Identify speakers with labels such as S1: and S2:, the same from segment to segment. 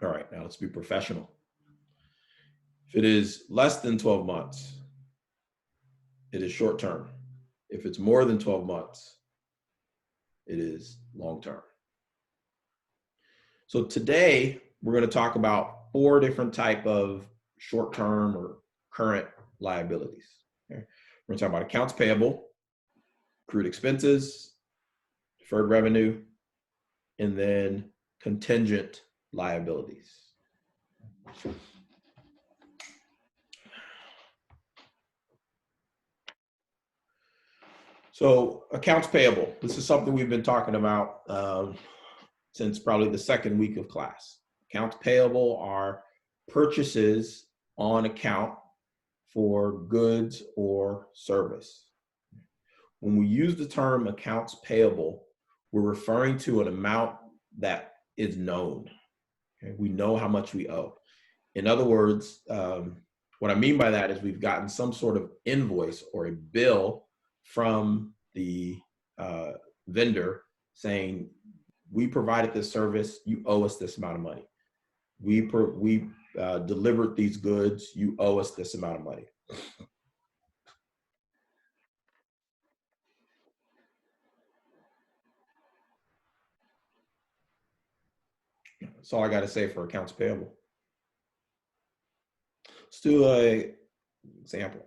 S1: All right, now let's be professional. If it is less than 12 months, it is short term. If it's more than 12 months, it is long term. So today we're going to talk about 4 different type of short term or current liabilities. Okay? We're going to talk about accounts payable, accrued expenses, deferred revenue, and then contingent liabilities. So accounts payable, this is something we've been talking about since probably the second week of class. Accounts payable are purchases on account for goods or service. When we use the term accounts payable, we're referring to an amount that is known. Okay? We know how much we owe. In other words, what I mean by that is we've gotten some sort of invoice or a bill from the vendor saying, we provided this service, you owe us this amount of money. We delivered these goods, you owe us this amount of money. That's all I got to say for accounts payable. Let's do an example.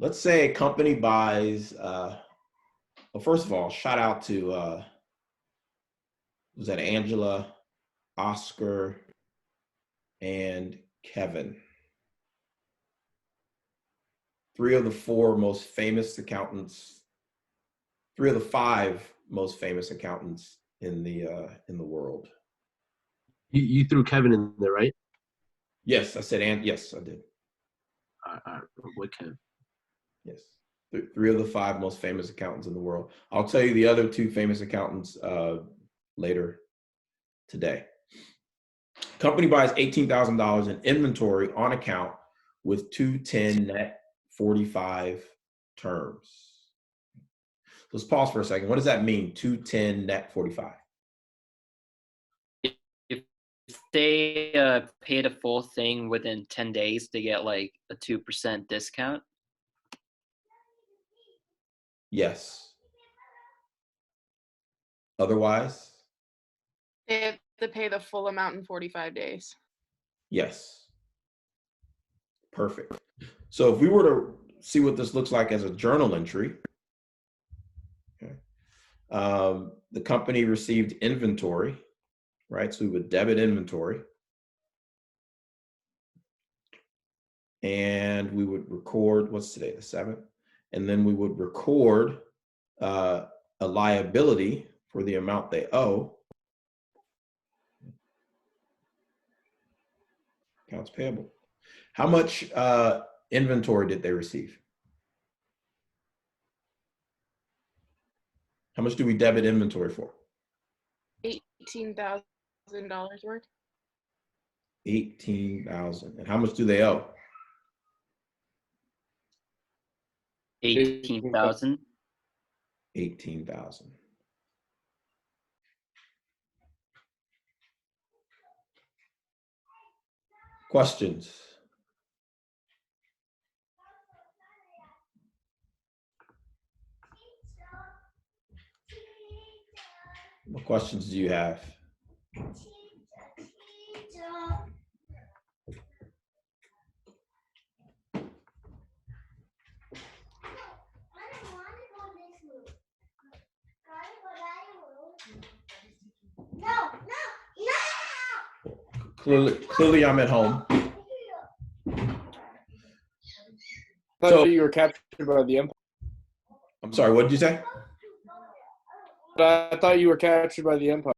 S1: Let's say a company buys, well, first of all, shout out to, was that Angela, Oscar, and Kevin? 3 of the 4 most famous accountants, 3 of the 5 most famous accountants in the world.
S2: You threw Kevin in there, right?
S1: Yes, I said, and yes, I did.
S2: What Kevin?
S1: Yes, 3 of the 5 most famous accountants in the world. I'll tell you the other 2 famous accountants later today. Company buys $18,000 in inventory on account with 210 net 45 terms. Let's pause for a second. What does that mean, 210 net 45?
S3: If they pay the full thing within 10 days, they get like a 2% discount.
S1: Yes. Otherwise?
S4: They have to pay the full amount in 45 days.
S1: Yes. Perfect. So if we were to see what this looks like as a journal entry, okay, the company received inventory, right? So we would debit inventory. And we would record, what's today, the 7th? And then we would record a liability for the amount they owe. Accounts payable. How much inventory did they receive? How much do we debit inventory for?
S4: $18,000 worth.
S1: 18,000. And how much do they owe?
S3: 18,000.
S1: 18,000. Questions? What questions do you have? Clearly I'm at home.
S5: I thought you were captured by the Empire.
S1: I'm sorry, what did you say?
S5: I thought you were captured by the Empire.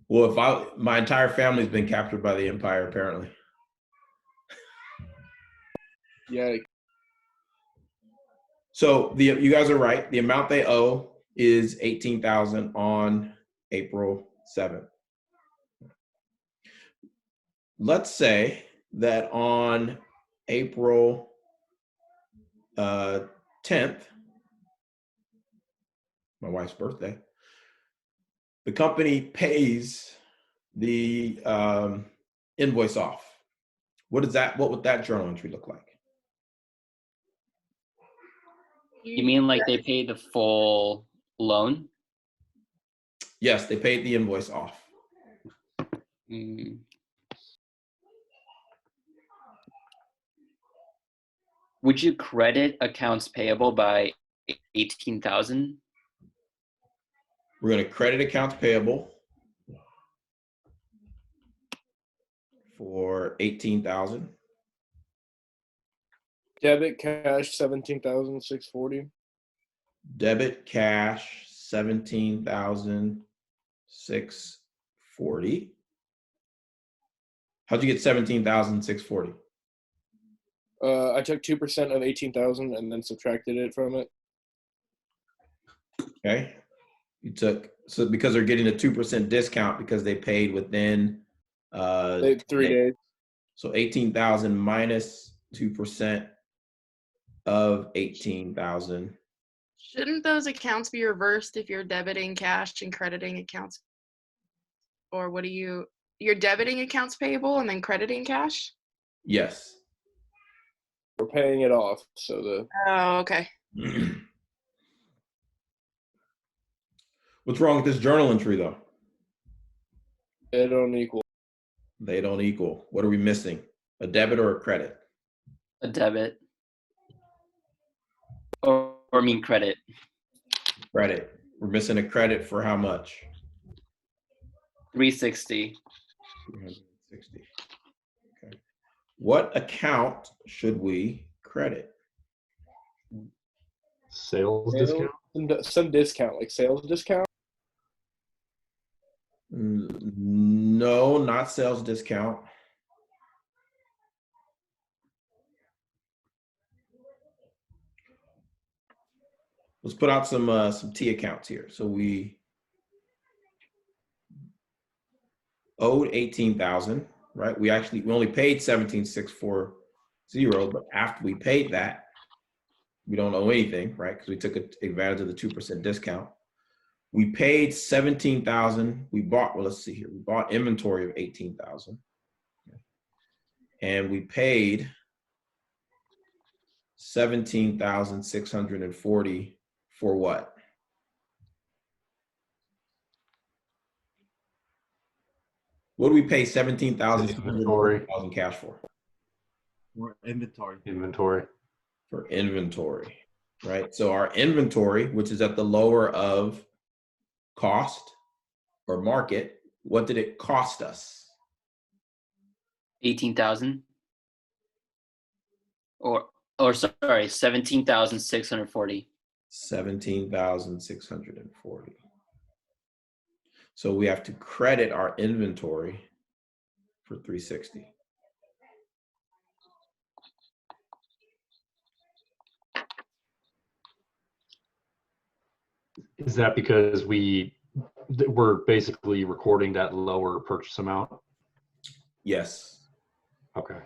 S1: Well, my entire family's been captured by the Empire, apparently.
S5: Yeah.
S1: So you guys are right. The amount they owe is $18,000 on April 7th. Let's say that on April 10th, my wife's birthday, the company pays the invoice off. What is that? What would that journal entry look like?
S3: You mean like they pay the full loan?
S1: Yes, they paid the invoice off.
S3: Mm. Would you credit accounts payable by 18,000?
S1: We're going to credit accounts payable for 18,000.
S5: Debit cash 17,640.
S1: Debit cash 17,640. How'd you get 17,640?
S5: I took 2% of 18,000 and then subtracted it from it.
S1: Okay. You took, so because they're getting a 2% discount because they paid within
S5: 3 days.
S1: So 18,000 minus 2% of 18,000.
S4: Shouldn't those accounts be reversed if you're debiting cash and crediting accounts? Or what do you're debiting accounts payable and then crediting cash?
S1: Yes.
S5: We're paying it off. So the
S4: Oh, okay.
S1: What's wrong with this journal entry though?
S5: they don't equal.
S1: They don't equal. What are we missing? A debit or a credit?
S3: A debit. Or I mean credit.
S1: Credit. We're missing a credit for how much?
S3: 360.
S1: 360. Okay. What account should we credit?
S2: Sales discount?
S5: Some discount, like sales discount.
S1: No, not sales discount. Let's put out some T accounts here. So we owed 18,000, right? We only paid 17,640, but after we paid that, we don't owe anything, right? Because we took advantage of the 2% discount. We paid 17,000. We bought, well, let's see here. We bought inventory of 18,000. And we paid 17,640 for what? What do we pay 17,640 cash for?
S6: Inventory.
S2: Inventory.
S1: For inventory, right? So our inventory, which is at the lower of cost or market, what did it cost us?
S3: 18,000. Or sorry, 17,640.
S1: 17,640. So we have to credit our inventory for 360.
S2: Is that because we're basically recording that lower purchase amount?
S1: Yes.
S2: Okay.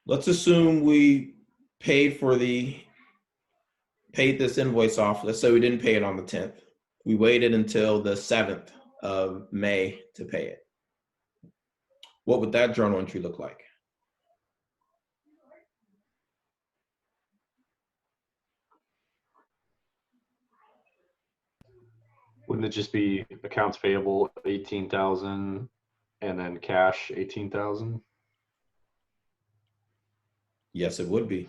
S1: Let's assume we paid this invoice off. Let's say we didn't pay it on the 10th. We waited until the 7th of May to pay it. What would that journal entry look like?
S2: Wouldn't it just be accounts payable 18,000 and then cash 18,000?
S1: Yes, it would be.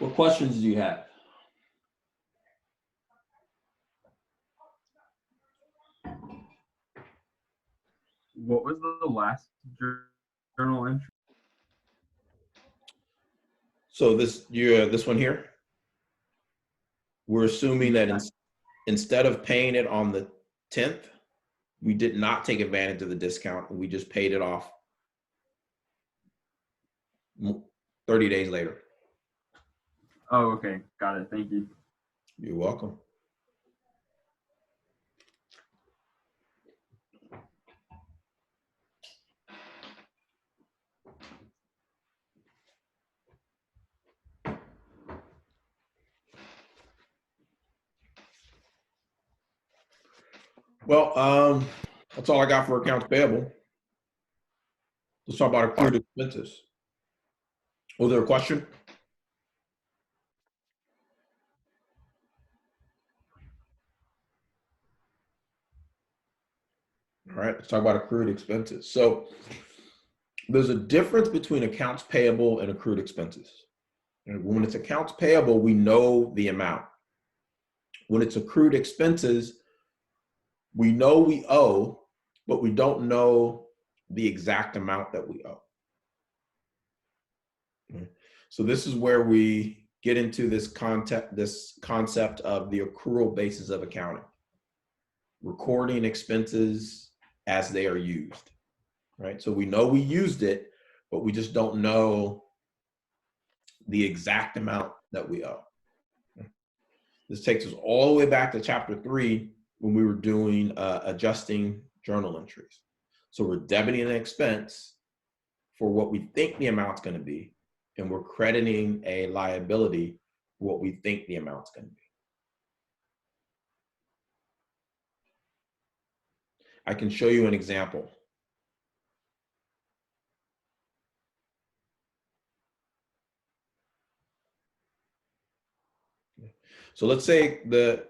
S1: What questions do you have?
S6: What was the last journal entry?
S1: So this one here, we're assuming that instead of paying it on the 10th, we did not take advantage of the discount and we just paid it off 30 days later.
S6: Oh, okay. Got it. Thank you.
S1: You're welcome. Well, that's all I got for accounts payable. Let's talk about accrued expenses. Was there a question? All right, let's talk about accrued expenses. So there's a difference between accounts payable and accrued expenses. And when it's accounts payable, we know the amount. When it's accrued expenses, we know we owe, but we don't know the exact amount that we owe. So this is where we get into this concept of the accrual basis of accounting. Recording expenses as they are used, right? So we know we used it, but we just don't know the exact amount that we owe. This takes us all the way back to chapter 3 when we were doing adjusting journal entries. So we're debiting an expense for what we think the amount's going to be, and we're crediting a liability for what we think the amount's going to be. I can show you an example. So let's say the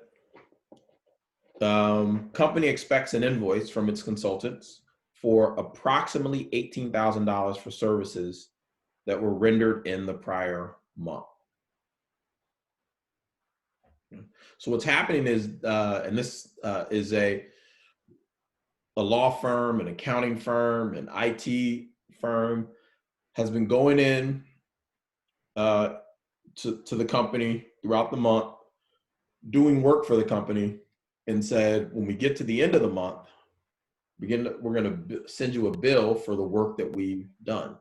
S1: company expects an invoice from its consultants for approximately $18,000 for services that were rendered in the prior month. So what's happening is, and this is a law firm, an accounting firm, an IT firm, has been going in to the company throughout the month, doing work for the company, and said, when we get to the end of the month, we're going to send you a bill for the work that we've done.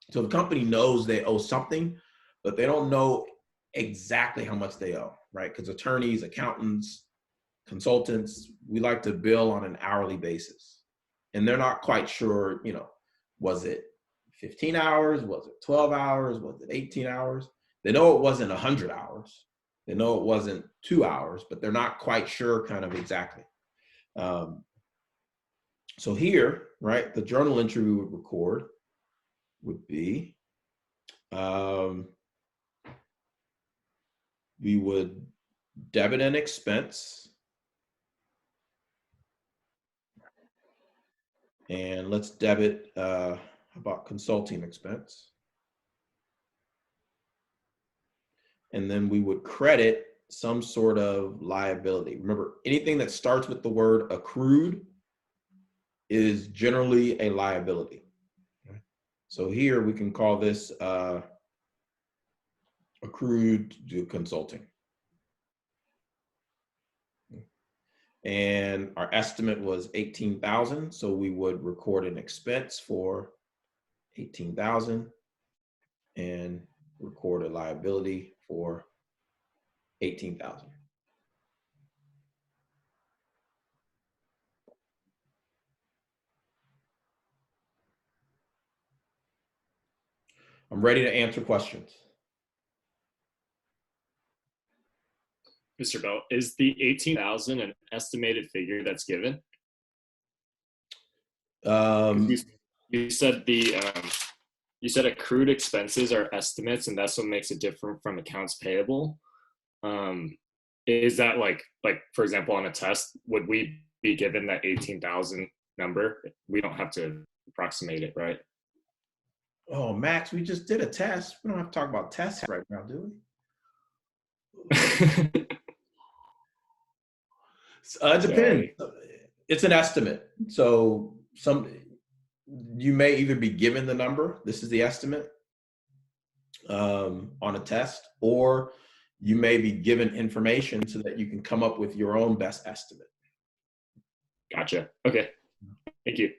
S1: So the company knows they owe something, but they don't know exactly how much they owe, right? Because attorneys, accountants, consultants, we like to bill on an hourly basis. And they're not quite sure, you know, was it 15 hours? Was it 12 hours? Was it 18 hours? They know it wasn't 100 hours. They know it wasn't 2 hours, but they're not quite sure kind of exactly. So here, right, the journal entry we would record would be, we would debit an expense. And let's debit, how about consulting expense? And then we would credit some sort of liability. Remember, anything that starts with the word accrued is generally a liability. So here we can call this accrued to consulting. And our estimate was 18,000. So we would record an expense for 18,000 and record a liability for 18,000. I'm ready to answer questions.
S7: Mr. Bell, is the 18,000 an estimated figure that's given? You said you said accrued expenses are estimates, and that's what makes it different from accounts payable. Is that like for example on a test, would we be given that 18,000 number? We don't have to approximate it, right?
S1: Oh, Max, we just did a test. We don't have to talk about tests right now, do we? It depends. It's an estimate. So you may either be given the number, this is the estimate, on a test, or you may be given information so that you can come up with your own best estimate.
S7: Gotcha. Okay. Thank you.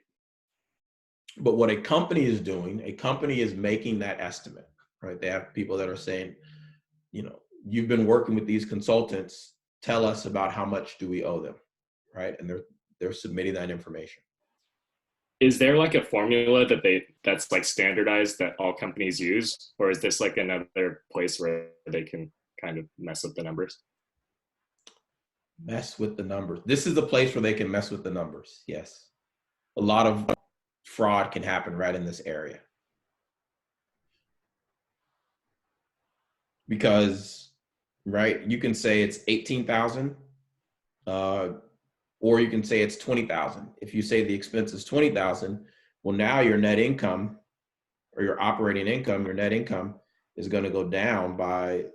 S1: But what a company is doing, a company is making that estimate, right? They have people that are saying, you know, you've been working with these consultants, tell us about how much do we owe them, right? And they're submitting that information.
S7: Is there like a formula that's like standardized that all companies use, or is this like another place where they can kind of mess up the numbers?
S1: Mess with the numbers. This is the place where they can mess with the numbers. Yes. A lot of fraud can happen right in this area. Because, right, you can say it's 18,000, or you can say it's 20,000. If you say the expense is 20,000, well, now your net income or your operating income, your net income is going to go down by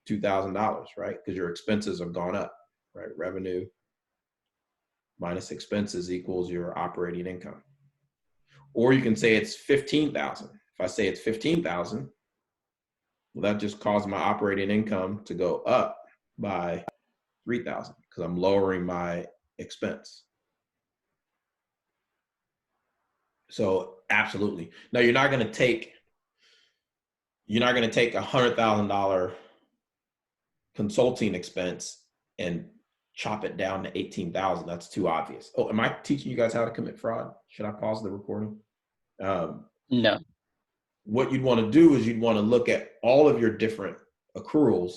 S1: $2,000, right? Because your expenses have gone up, right? Revenue minus expenses equals your operating income. Or you can say it's 15,000. If I say it's 15,000, well, that just caused my operating income to go up by 3,000 because I'm lowering my expense. So absolutely. Now you're not going to take $100,000 consulting expense and chop it down to 18,000. That's too obvious. Oh, am I teaching you guys how to commit fraud? Should I pause the recording?
S3: No.
S1: What you'd want to do is you'd want to look at all of your different accruals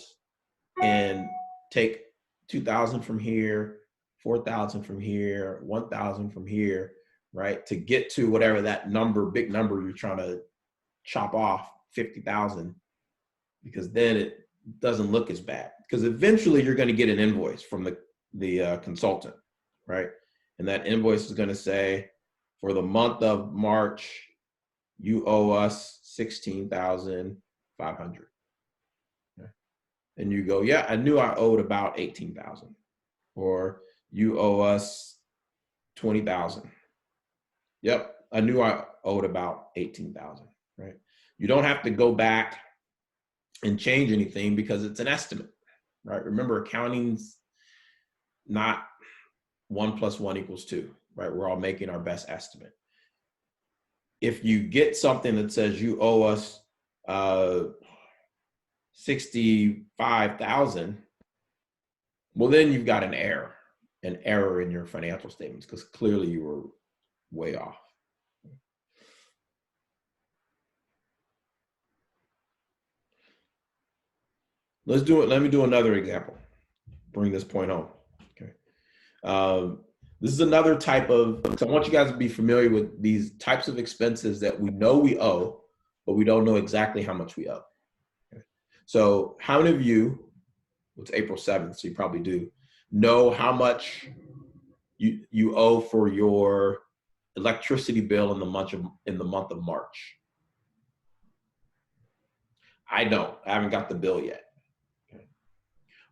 S1: and take 2,000 from here, 4,000 from here, 1,000 from here, right? To get to whatever that number, big number you're trying to chop off, 50,000, because then it doesn't look as bad. Because eventually you're going to get an invoice from the consultant, right? And that invoice is going to say, for the month of March, you owe us 16,500. Okay. And you go, yeah, I knew I owed about 18,000. Or you owe us 20,000. Yep, I knew I owed about 18,000, right? You don't have to go back and change anything because it's an estimate, right? Remember, accounting's not 1 + 1 = 2, right? We're all making our best estimate. If you get something that says you owe us 65,000, well, then you've got an error in your financial statements because clearly you were way off. Let's do it. Let me do another example. Bring this point home. Okay. This is another type of, so I want you guys to be familiar with these types of expenses that we know we owe, but we don't know exactly how much we owe. Okay. So how many of you, it's April 7th, so you probably do, know how much you owe for your electricity bill in the month of March? I don't. I haven't got the bill yet. Okay.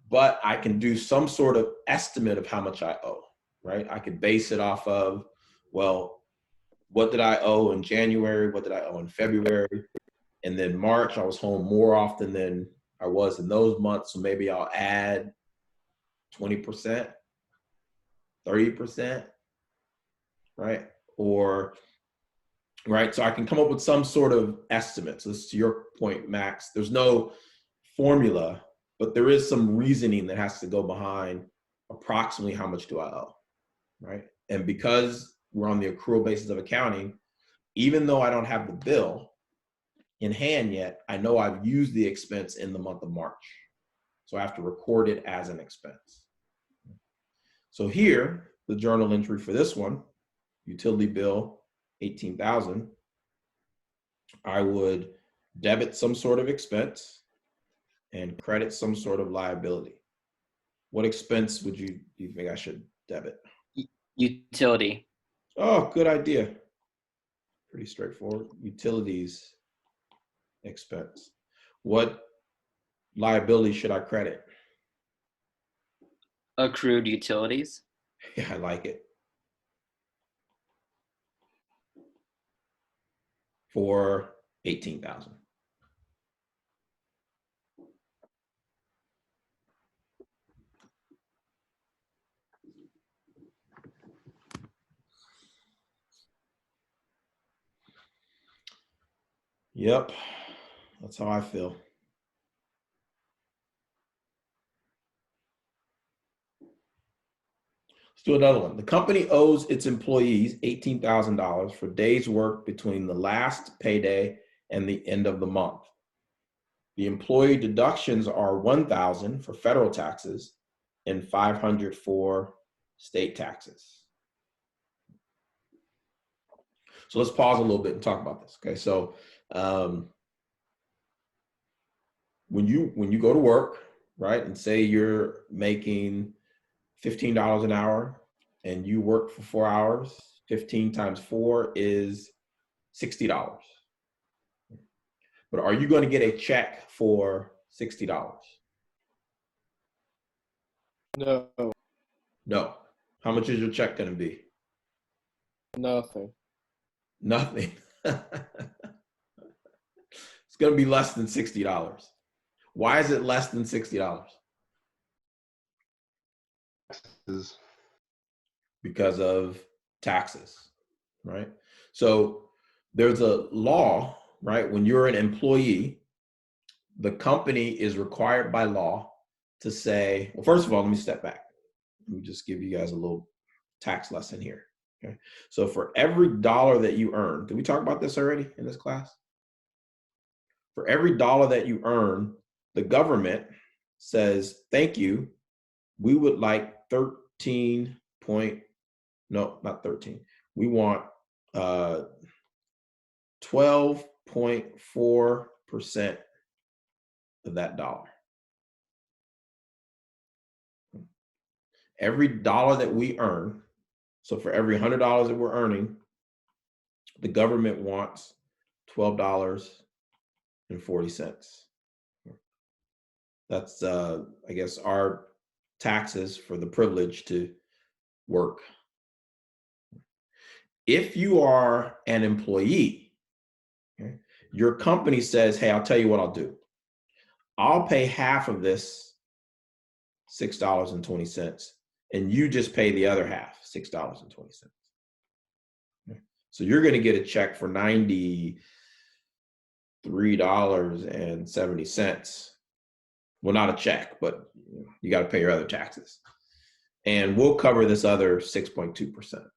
S1: But I can do some sort of estimate of how much I owe, right? I could base it off of, well, what did I owe in January? What did I owe in February? And then March, I was home more often than I was in those months. So maybe I'll add 20%, 30%, right? Or, right, so I can come up with some sort of estimate. So this is to your point, Max. There's no formula, but there is some reasoning that has to go behind approximately how much do I owe, right? And because we're on the accrual basis of accounting, even though I don't have the bill in hand yet, I know I've used the expense in the month of March. So I have to record it as an expense. So here, the journal entry for this one, utility bill, 18,000, I would debit some sort of expense and credit some sort of liability. What expense do you think I should debit?
S3: Utility.
S1: Oh, good idea. Pretty straightforward. Utilities expense. What liability should I credit?
S3: Accrued utilities.
S1: Yeah, I like it. For 18,000. Yep, that's how I feel. Let's do another one. The company owes its employees $18,000 for days worked between the last payday and the end of the month. The employee deductions are $1,000 for federal taxes and 500 for state taxes. So let's pause a little bit and talk about this. Okay, so when you go to work, right, and say you're making $15 an hour and you work for 4 hours, 15 times 4 is $60. But are you going to get a check for $60?
S5: No,
S1: No. How much is your check going to be?
S5: nothing.
S1: Nothing. It's going to be less than $60. Why is it less than $60?
S2: Is-
S1: Because of taxes, right? So there's a law, right? When you're an employee, the company is required by law to say, well, first of all, let me step back. Let me just give you guys a little tax lesson here. Okay. So for every dollar that you earn, did we talk about this already in this class? For every dollar that you earn, the government says, thank you. We would like 13 point, no, not 13. We want 12.4% of that dollar. Every dollar that we earn, so for every $100 that we're earning, the government wants $12.40. That's, I guess, our taxes for the privilege to work. If you are an employee, okay, your company says, hey, I'll tell you what I'll do. I'll pay half of this $6.20, and you just pay the other half, $6.20. Okay. So you're going to get a check for $93.70. Well, not a check, but you got to pay your other taxes. And we'll cover this other 6.2%. Okay.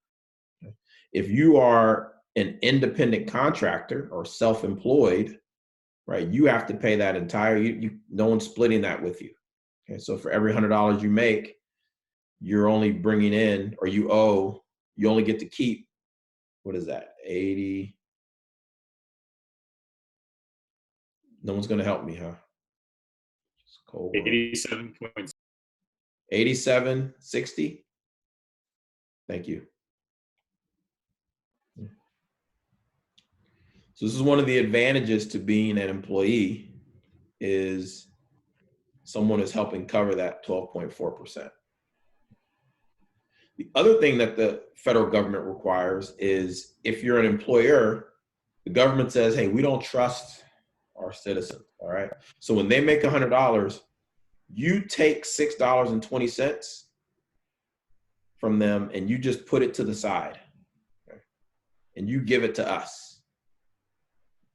S1: If you are an independent contractor or self-employed, right, you have to pay that entire, no one's splitting that with you. Okay, so for every $100 you make, you're only bringing in, or you only get to keep, what is that, 80? No one's going to help me, huh?
S7: 87 points.
S1: 87.60. Thank you. So this is one of the advantages to being an employee, is someone is helping cover that 12.4%. The other thing that the federal government requires is, if you're an employer, the government says, hey, we don't trust our citizens, all right? So when they make $100, you take $6.20 from them and you just put it to the side, okay? And you give it to us.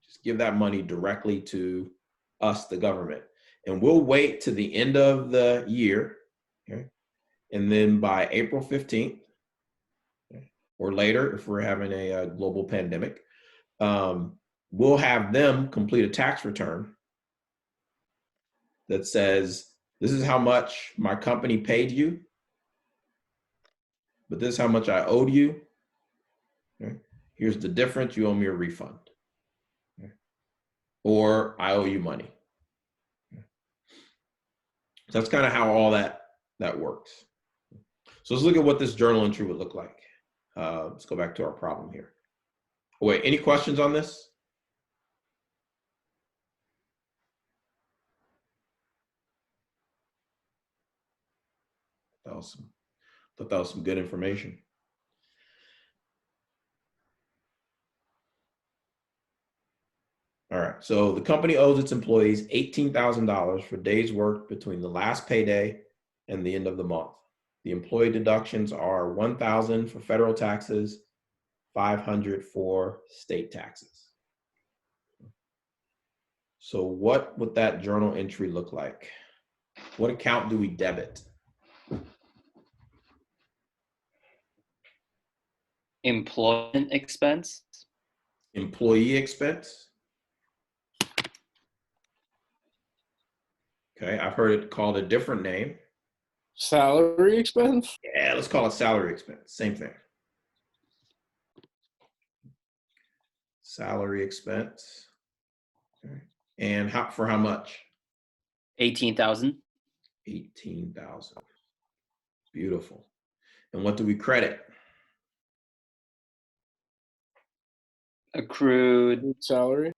S1: Just give that money directly to us, the government. And we'll wait to the end of the year, okay? And then by April 15th, okay, or later, if we're having a global pandemic, we'll have them complete a tax return that says, this is how much my company paid you, but this is how much I owed you. Okay? Here's the difference. You owe me a refund. Okay? Or I owe you money. Okay? So that's kind of how all that works. So let's look at what this journal entry would look like. Let's go back to our problem here. Oh, wait, any questions on this? Thought that was some good information. All right, so the company owes its employees $18,000 for days worked between the last payday and the end of the month. The employee deductions are $1,000 for federal taxes, $500 for state taxes. So what would that journal entry look like? What account do we debit?
S3: Employment expense.
S1: Employee expense. Okay, I've heard it called a different name.
S5: Salary expense?
S1: Yeah, let's call it salary expense. Same thing. Salary expense. Okay. And for how much?
S3: 18,000.
S1: 18,000. Beautiful. And what do we credit?
S3: Accrued
S5: Salary?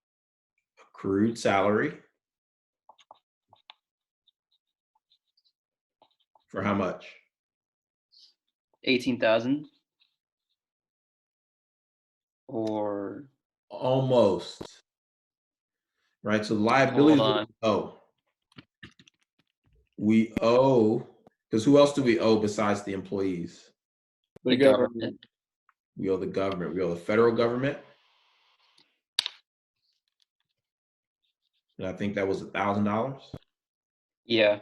S1: Accrued salary. For how much?
S3: 18,000. Or
S1: Almost. Right. So liabilities.
S3: on.
S1: We owe, because who else do we owe besides the employees?
S3: The government.
S1: We owe the government. We owe the federal government. And I think that was $1,000.
S3: Yeah.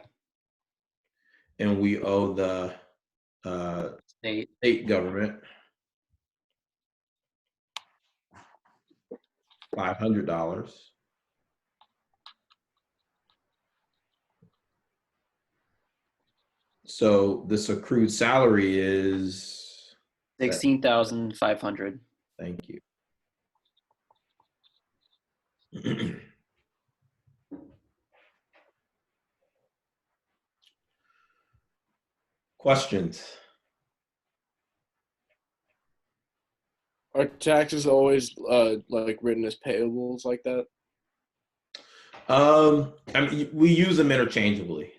S1: And we owe the state government $500. So this accrued salary is
S3: 16,500.
S1: Thank you. Questions?
S5: Are taxes always like written as payables like that?
S1: I mean, we use them interchangeably.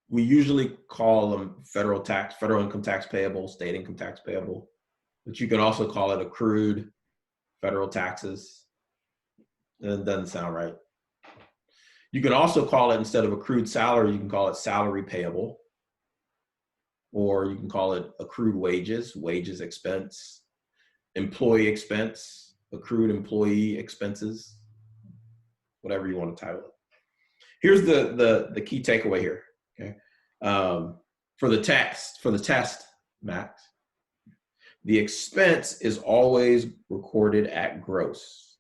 S1: We usually call them federal income tax payable, state income tax payable, but you can also call it accrued federal taxes. It doesn't sound right. You can also call it, instead of accrued salary, you can call it salary payable, or you can call it accrued wages, wages expense, employee expense, accrued employee expenses, whatever you want to title it. Here's the key takeaway here. Okay, for the test, Max, the expense is always recorded at gross.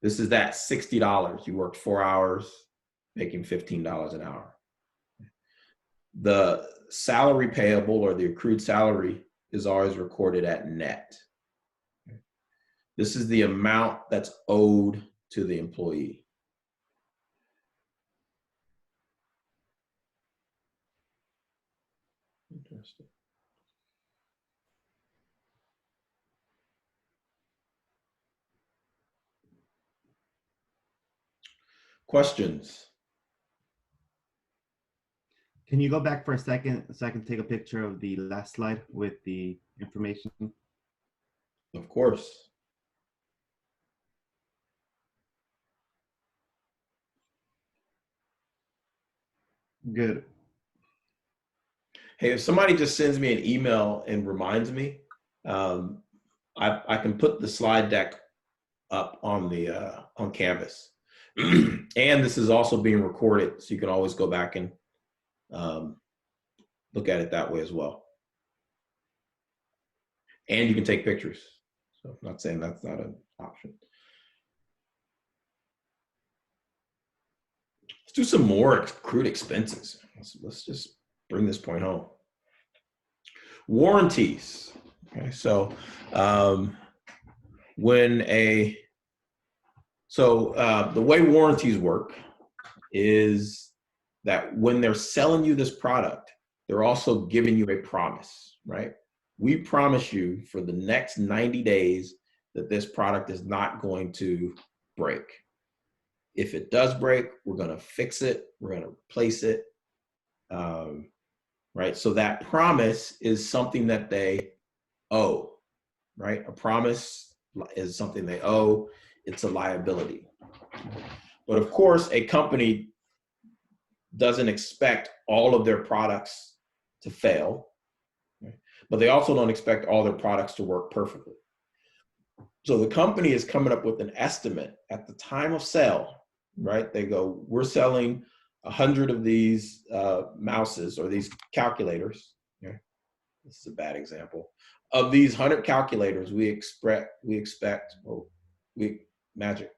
S1: This is that $60. You worked 4 hours, making $15 an hour. The salary payable or the accrued salary is always recorded at net. This is the amount that's owed to the employee. Interesting. Questions?
S8: Can you go back for a second so I can take a picture of the last slide with the information?
S1: Of course.
S8: Good.
S1: Hey, if somebody just sends me an email and reminds me, I can put the slide deck up on the on Canvas. And this is also being recorded, so you can always go back and look at it that way as well. And you can take pictures. So I'm not saying that's not an option. Let's do some more accrued expenses. Let's just bring this point home. Warranties. Okay, so the way warranties work is that when they're selling you this product, they're also giving you a promise, right? We promise you for the next 90 days that this product is not going to break. If it does break, we're going to fix it. We're going to replace it. Right? So that promise is something that they owe, right? A promise is something they owe. It's a liability. But of course, a company doesn't expect all of their products to fail, right? But they also don't expect all their products to work perfectly. So the company is coming up with an estimate at the time of sale, right? They go, we're selling 100 of these mouses or these calculators. Okay? This is a bad example. Of these 100 calculators, we expect magic.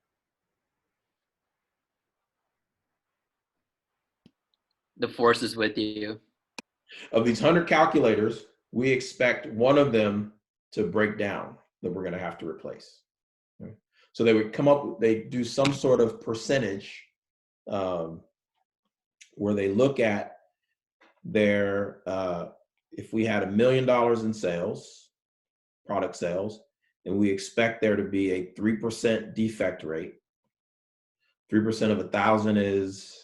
S3: The force is with you.
S1: Of these 100 calculators, we expect one of them to break down that we're going to have to replace. Okay. So they would come up, they do some sort of percentage where they look at their, if we had $1 million in sales, product sales, and we expect there to be a 3% defect rate. 3% of 1,000 is,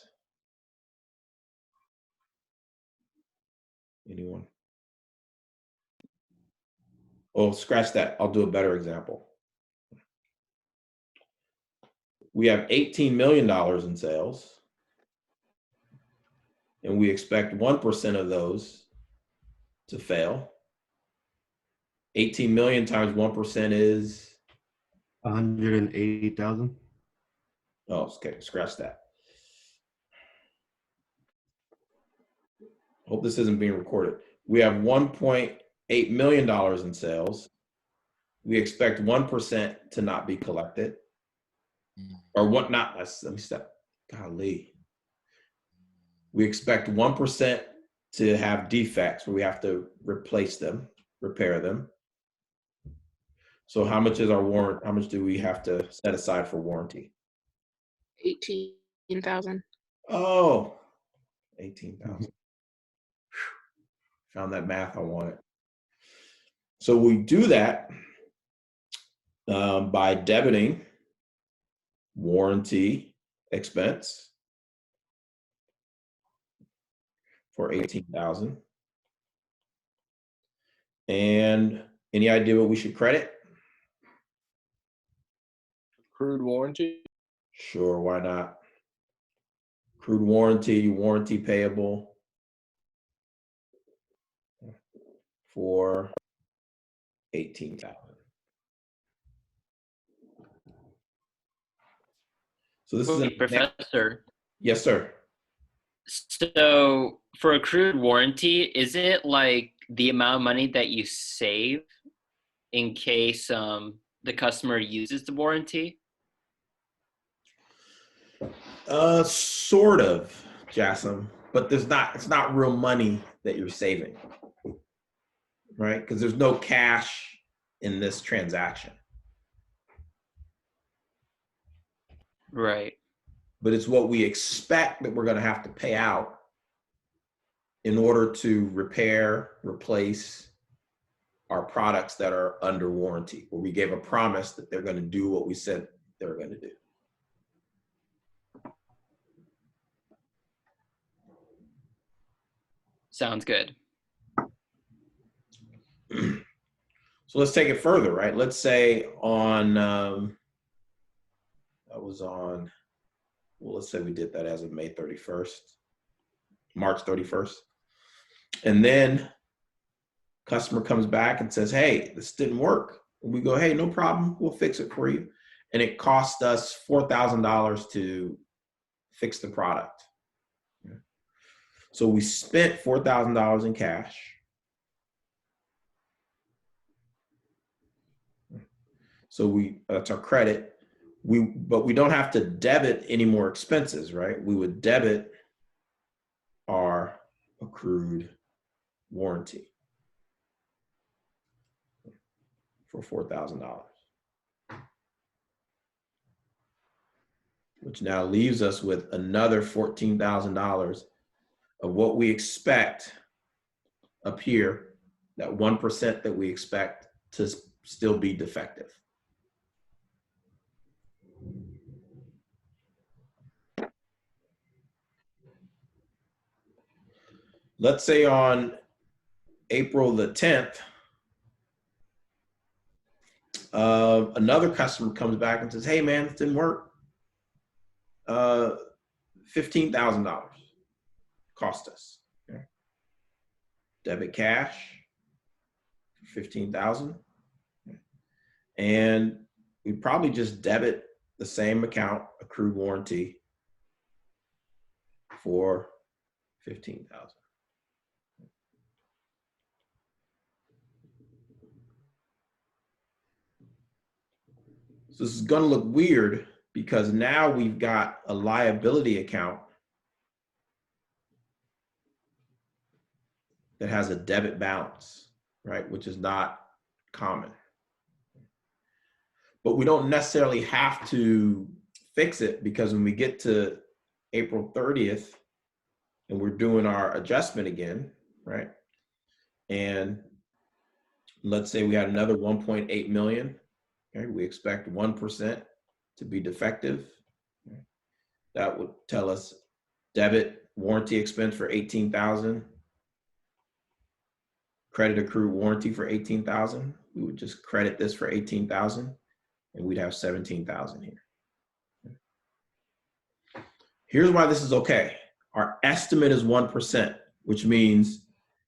S1: anyone? Oh, scratch that. I'll do a better example. We have $18 million in sales, and we expect 1% of those to fail. 18 million times 1% is
S8: 180,000.
S1: Oh, okay, scratch that. Hope this isn't being recorded. We have $1.8 million in sales. We expect 1% to not be collected. Or what not, let me step, golly. We expect 1% to have defects where we have to replace them, repair them. So how much is our warrant? How much do we have to set aside for warranty?
S4: 18,000.
S1: Oh, 18,000. Found that math I wanted. So we do that by debiting warranty expense for 18,000. And any idea what we should credit?
S5: Accrued warranty.
S1: Sure, why not? Accrued warranty, warranty payable for 18,000. So this is
S3: Wait, Professor.
S1: Yes, sir.
S3: So for accrued warranty, is it like the amount of money that you save in case the customer uses the warranty?
S1: Sort of, Jassim, but it's not real money that you're saving, right? Because there's no cash in this transaction.
S3: Right.
S1: But it's what we expect that we're going to have to pay out in order to repair, replace our products that are under warranty, where we gave a promise that they're going to do what we said they were going to do.
S3: Sounds good.
S1: So let's take it further, right? Let's say on, that was on, well, let's say we did that as of May 31st, March 31st. And then customer comes back and says, hey, this didn't work. And we go, hey, no problem, we'll fix it for you. And it cost us $4,000 to fix the product. So we spent $4,000 in cash. So that's our credit. But we don't have to debit any more expenses, right? We would debit our accrued warranty for $4,000, which now leaves us with another $14,000 of what we expect up here, that 1% that we expect to still be defective. Let's say on April the 10th, another customer comes back and says, hey man, it didn't work. $15,000 cost us. Okay. Debit cash, 15,000. And we probably just debit the same account, accrued warranty, for 15,000. So this is going to look weird because now we've got a liability account that has a debit balance, right? Which is not common. But we don't necessarily have to fix it, because when we get to April 30th and we're doing our adjustment again, right? And let's say we had another 1.8 million, okay? We expect 1% to be defective. Okay? That would tell us debit warranty expense for 18,000, credit accrued warranty for 18,000. We would just credit this for 18,000 and we'd have 17,000 here. Here's why this is okay. Our estimate is 1%, which means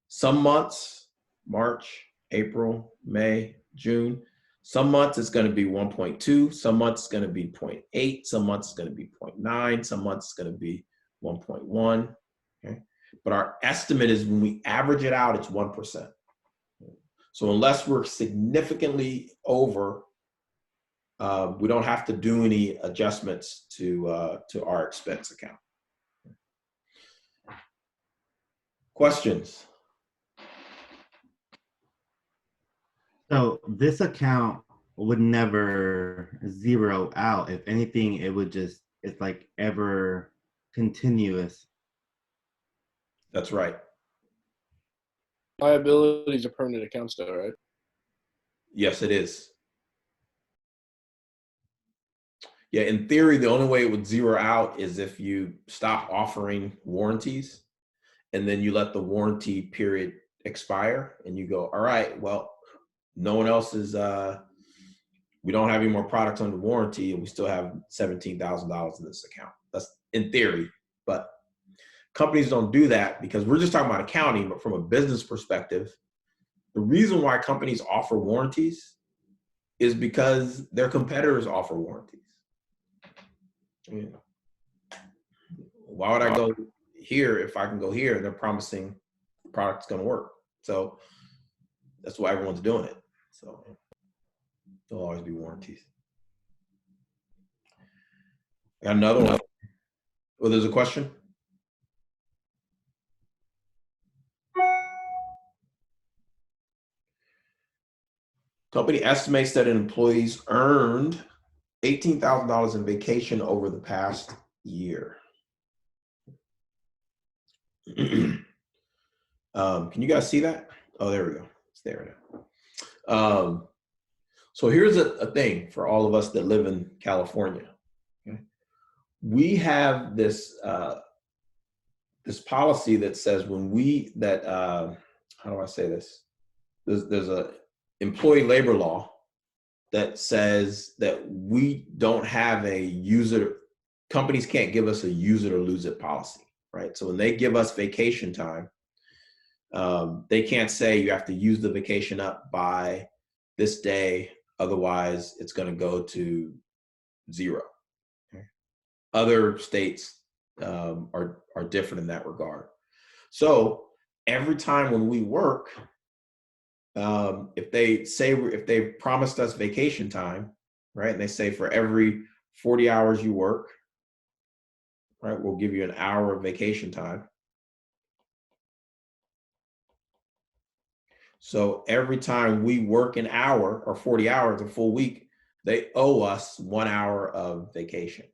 S1: some months, March, April, May, June, some months it's going to be 1.2, some months it's going to be 0.8, some months it's going to be 0.9, some months it's going to be 1.1. Okay? But our estimate is, when we average it out, it's 1%. So unless we're significantly over, we don't have to do any adjustments to our expense account. Questions?
S8: So this account would never zero out. If anything, it would just, it's like ever continuous.
S1: That's right.
S5: Liabilities are permanent accounts though, right?
S1: Yes, it is. Yeah, in theory, the only way it would zero out is if you stop offering warranties and then you let the warranty period expire and you go, all right, well, no one else is, we don't have any more products under warranty and we still have $17,000 in this account. That's in theory, but companies don't do that, because we're just talking about accounting. But from a business perspective, the reason why companies offer warranties is because their competitors offer warranties. I mean, why would I go here if I can go here and they're promising the product's going to work? So that's why everyone's doing it. So there'll always be warranties. Got another one. Well, there's a question. Company estimates that employees earned $18,000 in vacation over the past year. Can you guys see that? Oh, there we go. It's there now. So here's a thing for all of us that live in California. Okay? We have this this policy that says when how do I say this? There's a employee labor law that says that we don't have companies can't give us a use it or lose it policy, right? So when they give us vacation time, they can't say you have to use the vacation up by this day, otherwise it's going to go to zero. Okay? Other states are different in that regard. So every time when we work, if they promised us vacation time, right? And they say for every 40 hours you work, right, we'll give you an hour of vacation time. So every time we work an hour or 40 hours, a full week, they owe us 1 hour of vacation.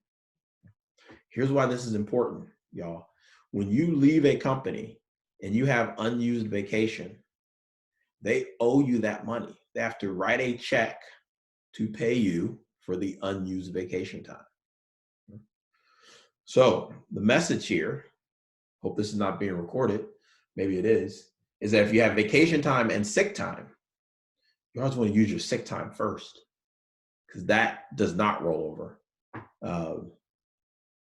S1: Here's why this is important, y'all. When you leave a company and you have unused vacation, they owe you that money. They have to write a check to pay you for the unused vacation time. So the message here, hope this is not being recorded, maybe it is that if you have vacation time and sick time, you always want to use your sick time first, because that does not roll over.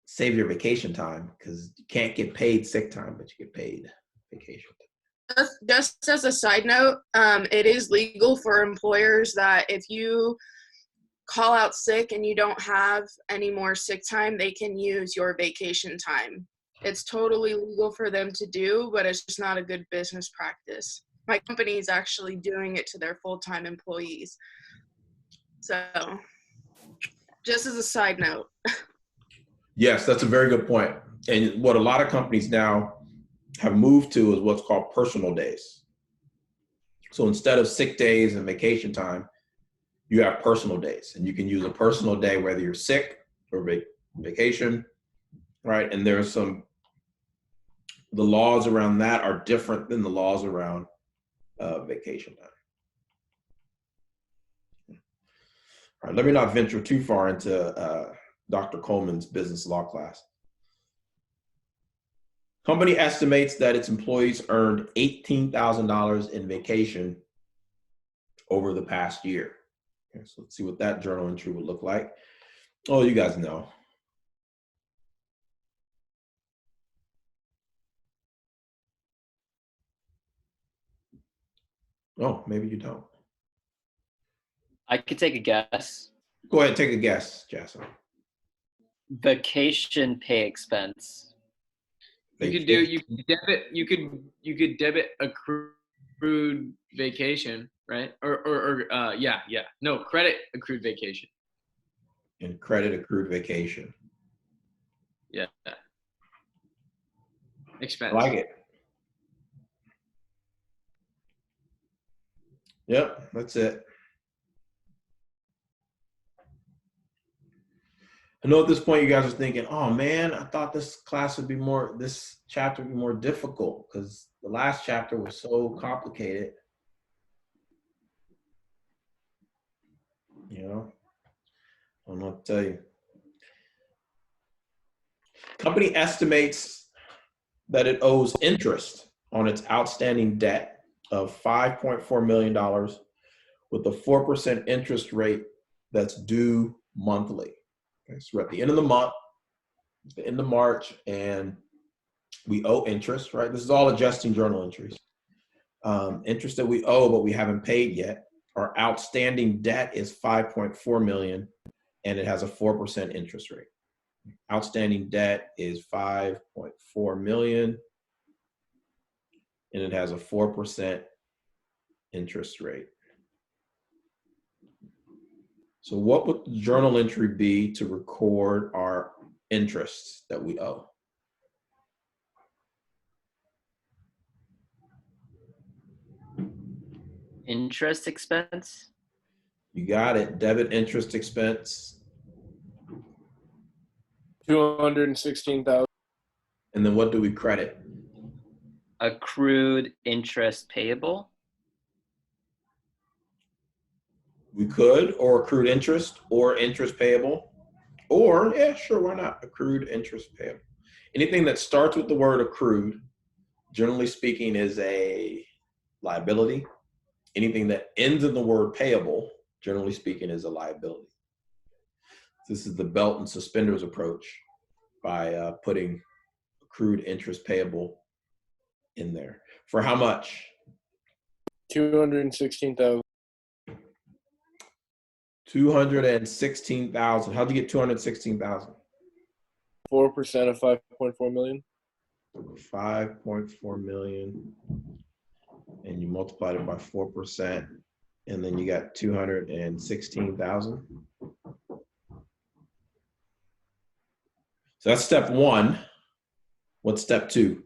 S1: Save your vacation time, because you can't get paid sick time, but you get paid vacation time.
S4: Just as a side note, it is legal for employers that if you call out sick and you don't have any more sick time, they can use your vacation time. It's totally legal for them to do, but it's just not a good business practice. My company is actually doing it to their full-time employees. So just as a side note.
S1: Yes, that's a very good point. And what a lot of companies now have moved to is what's called personal days. So instead of sick days and vacation time, you have personal days, and you can use a personal day whether you're sick or vacation, right? And there's the laws around that are different than the laws around vacation time. All right, let me not venture too far into Dr. Coleman's business law class. Company estimates that its employees earned $18,000 in vacation over the past year. Okay, so let's see what that journal entry would look like. Oh, you guys know. Oh, maybe you don't.
S3: I could take a guess.
S1: Go ahead, take a guess, Jason.
S3: Vacation pay expense.
S9: You could debit accrued vacation, right? No, credit accrued vacation.
S1: And credit accrued vacation.
S9: Yeah. Expense.
S1: I like it. Yep, that's it. I know at this point you guys are thinking, oh man, I thought this chapter would be more difficult because the last chapter was so complicated. You know, I don't know what to tell you. Company estimates that it owes interest on its outstanding debt of $5.4 million with a 4% interest rate that's due monthly. Okay, so we're at the end of the month, the end of March, and we owe interest, right? This is all adjusting journal entries. Interest that we owe, but we haven't paid yet. Our outstanding debt is $5.4 million, and it has a 4% interest rate. Outstanding debt is $5.4 million, and it has a 4% interest rate. So what would the journal entry be to record our interests that we owe?
S3: Interest expense?
S1: You got it. Debit interest expense.
S5: 216,000.
S1: And then what do we credit?
S3: Accrued interest payable?
S1: We could, or accrued interest, or interest payable, or, yeah, sure, why not? Accrued interest payable. Anything that starts with the word accrued, generally speaking, is a liability. Anything that ends in the word payable, generally speaking, is a liability. This is the belt and suspenders approach by putting accrued interest payable in there. For how much?
S5: 216,000.
S1: 216,000. How'd you get 216,000?
S5: 4% of 5.4 million.
S1: 5.4 million, and you multiplied it by 4%, and then you got 216,000. So that's step one. What's step two?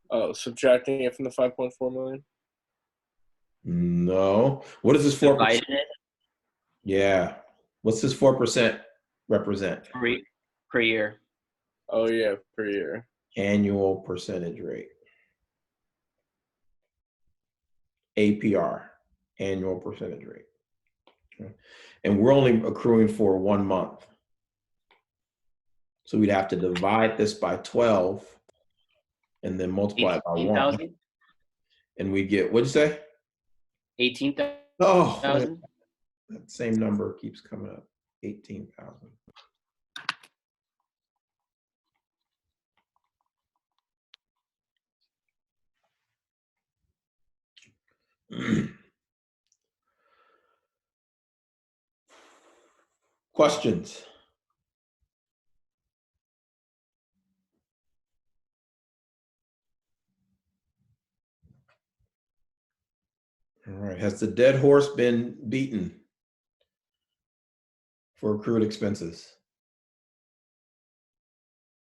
S5: Oh, subtracting it from the 5.4 million.
S1: No. What is this 4%?
S3: Divided it
S1: Yeah. What's this 4% represent?
S3: per year.
S5: Oh yeah, per year.
S1: Annual percentage rate. APR, annual percentage rate. Okay. And we're only accruing for 1 month. So we'd have to divide this by 12 and then multiply it by 1. And we get, what'd you say?
S3: 18,000.
S1: Oh, that same number keeps coming up. 18,000. Questions? All right. Has the dead horse been beaten for accrued expenses?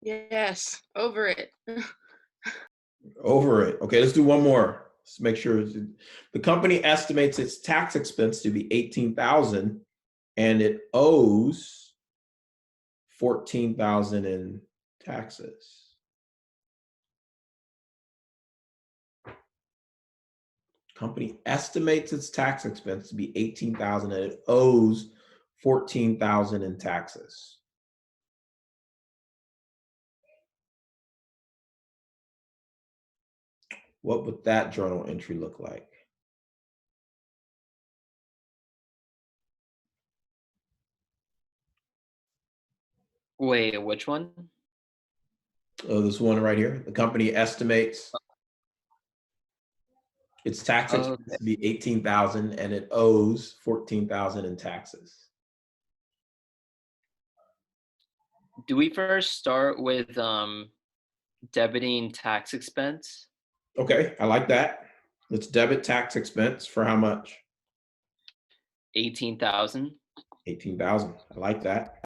S4: Yes, over it.
S1: Over it. Okay, let's do one more. Let's make sure. The company estimates its tax expense to be 18,000 and it owes 14,000 in taxes. Company estimates its tax expense to be 18,000 and it owes 14,000 in taxes. What would that journal entry look like?
S3: Wait, which one?
S1: Oh, this one right here. The company estimates its tax expense to be 18,000 and it owes 14,000 in taxes.
S3: Do we first start with debiting tax expense?
S1: Okay, I like that. Let's debit tax expense for how much?
S3: 18,000.
S1: 18,000. I like that.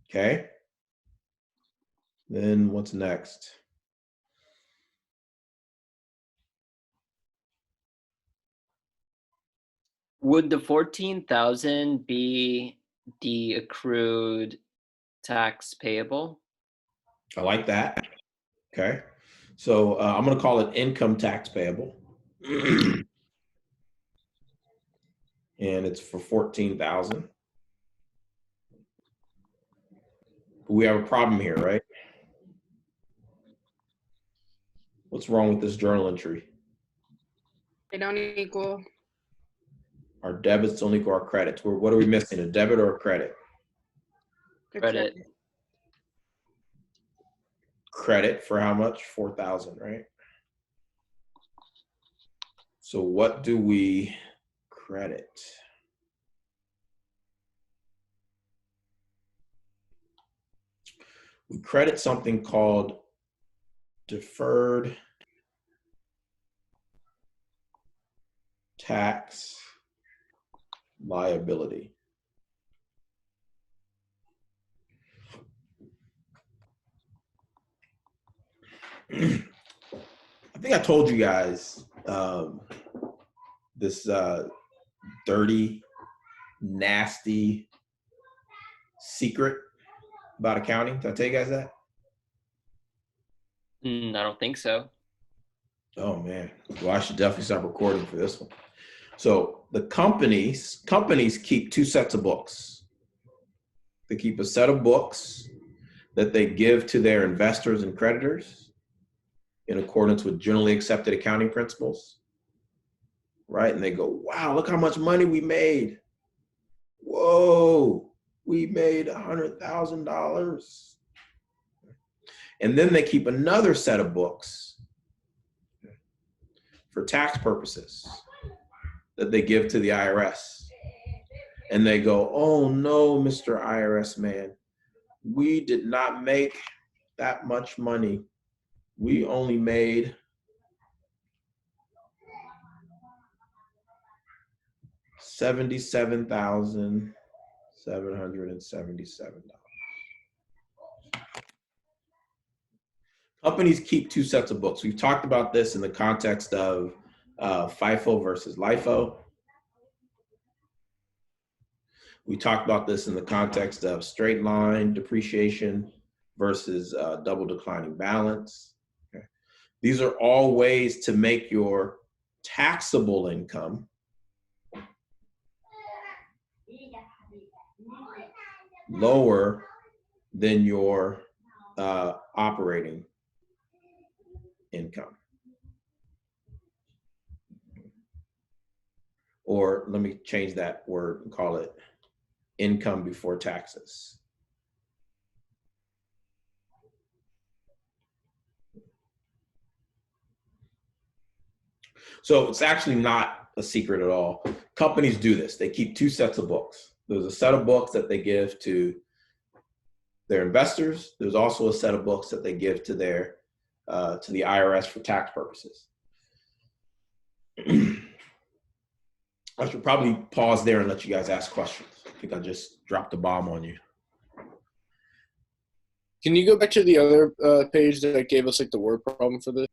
S1: Okay. Then what's next?
S3: Would the 14,000 be the accrued tax payable?
S1: I like that. Okay. So I'm going to call it income tax payable. And it's for 14,000. We have a problem here, right? What's wrong with this journal entry?
S4: They don't equal.
S1: Our debits don't equal our credits. What are we missing, a debit or a credit?
S3: Credit.
S1: Credit for how much? 4,000, right? So what do we credit? We credit something called deferred tax liability. I think I told you guys this dirty, nasty secret about accounting. Did I tell you guys that?
S3: I don't think so.
S1: Oh man, well I should definitely start recording for this one. So the companies keep two sets of books. They keep a set of books that they give to their investors and creditors in accordance with generally accepted accounting principles, right? And they go, wow, look how much money we made. Whoa, we made $100,000. And then they keep another set of books for tax purposes that they give to the IRS. And they go, oh no, Mr. IRS man, we did not make that much money. We only made $77,777. Companies keep two sets of books. We've talked about this in the context of FIFO versus LIFO. We talked about this in the context of straight line depreciation versus double declining balance. Okay. These are all ways to make your taxable income lower than your operating income. Or let me change that word and call it income before taxes. So it's actually not a secret at all. Companies do this. They keep two sets of books. There's a set of books that they give to their investors. There's also a set of books that they give to their to the IRS for tax purposes. I should probably pause there and let you guys ask questions. I think I just dropped a bomb on you.
S5: Can you go back to the other page that gave us like the word problem for this?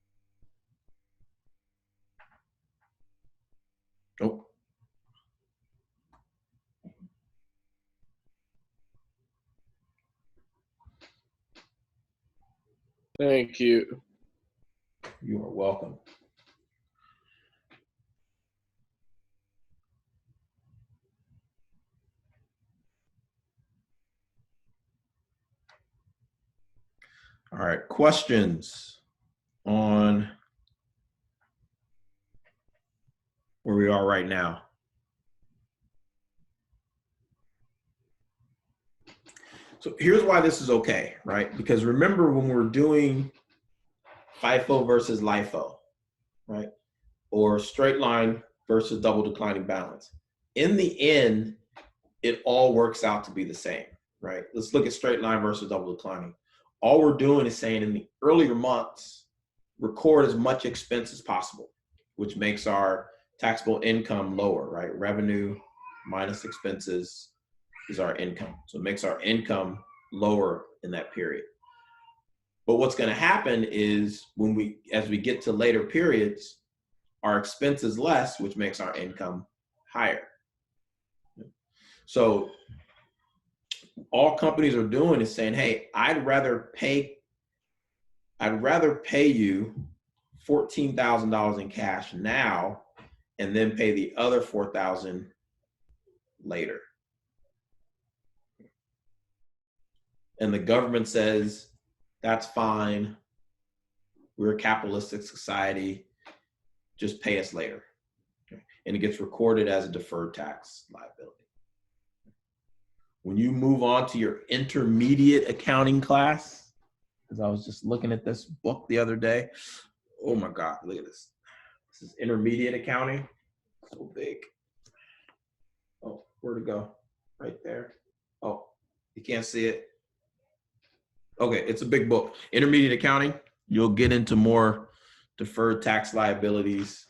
S1: Oh,
S5: Thank you.
S1: you are welcome. All right, questions on where we are right now? So here's why this is okay, right? Because remember when we're doing FIFO versus LIFO, right? Or straight line versus double declining balance. In the end, it all works out to be the same, right? Let's look at straight line versus double declining. All we're doing is saying in the earlier months, record as much expense as possible, which makes our taxable income lower, right? Revenue minus expenses is our income. So it makes our income lower in that period. But what's going to happen is as we get to later periods, our expense is less, which makes our income higher. So all companies are doing is saying, hey, I'd rather pay you $14,000 in cash now and then pay the other $4,000 later. And the government says, that's fine. We're a capitalistic society. Just pay us later. Okay? And it gets recorded as a deferred tax liability. When you move on to your intermediate accounting class, because I was just looking at this book the other day. Oh my God, look at this. This is intermediate accounting. So big. Oh, where'd it go? Right there. Oh, you can't see it. Okay, it's a big book. Intermediate accounting, you'll get into more deferred tax liabilities.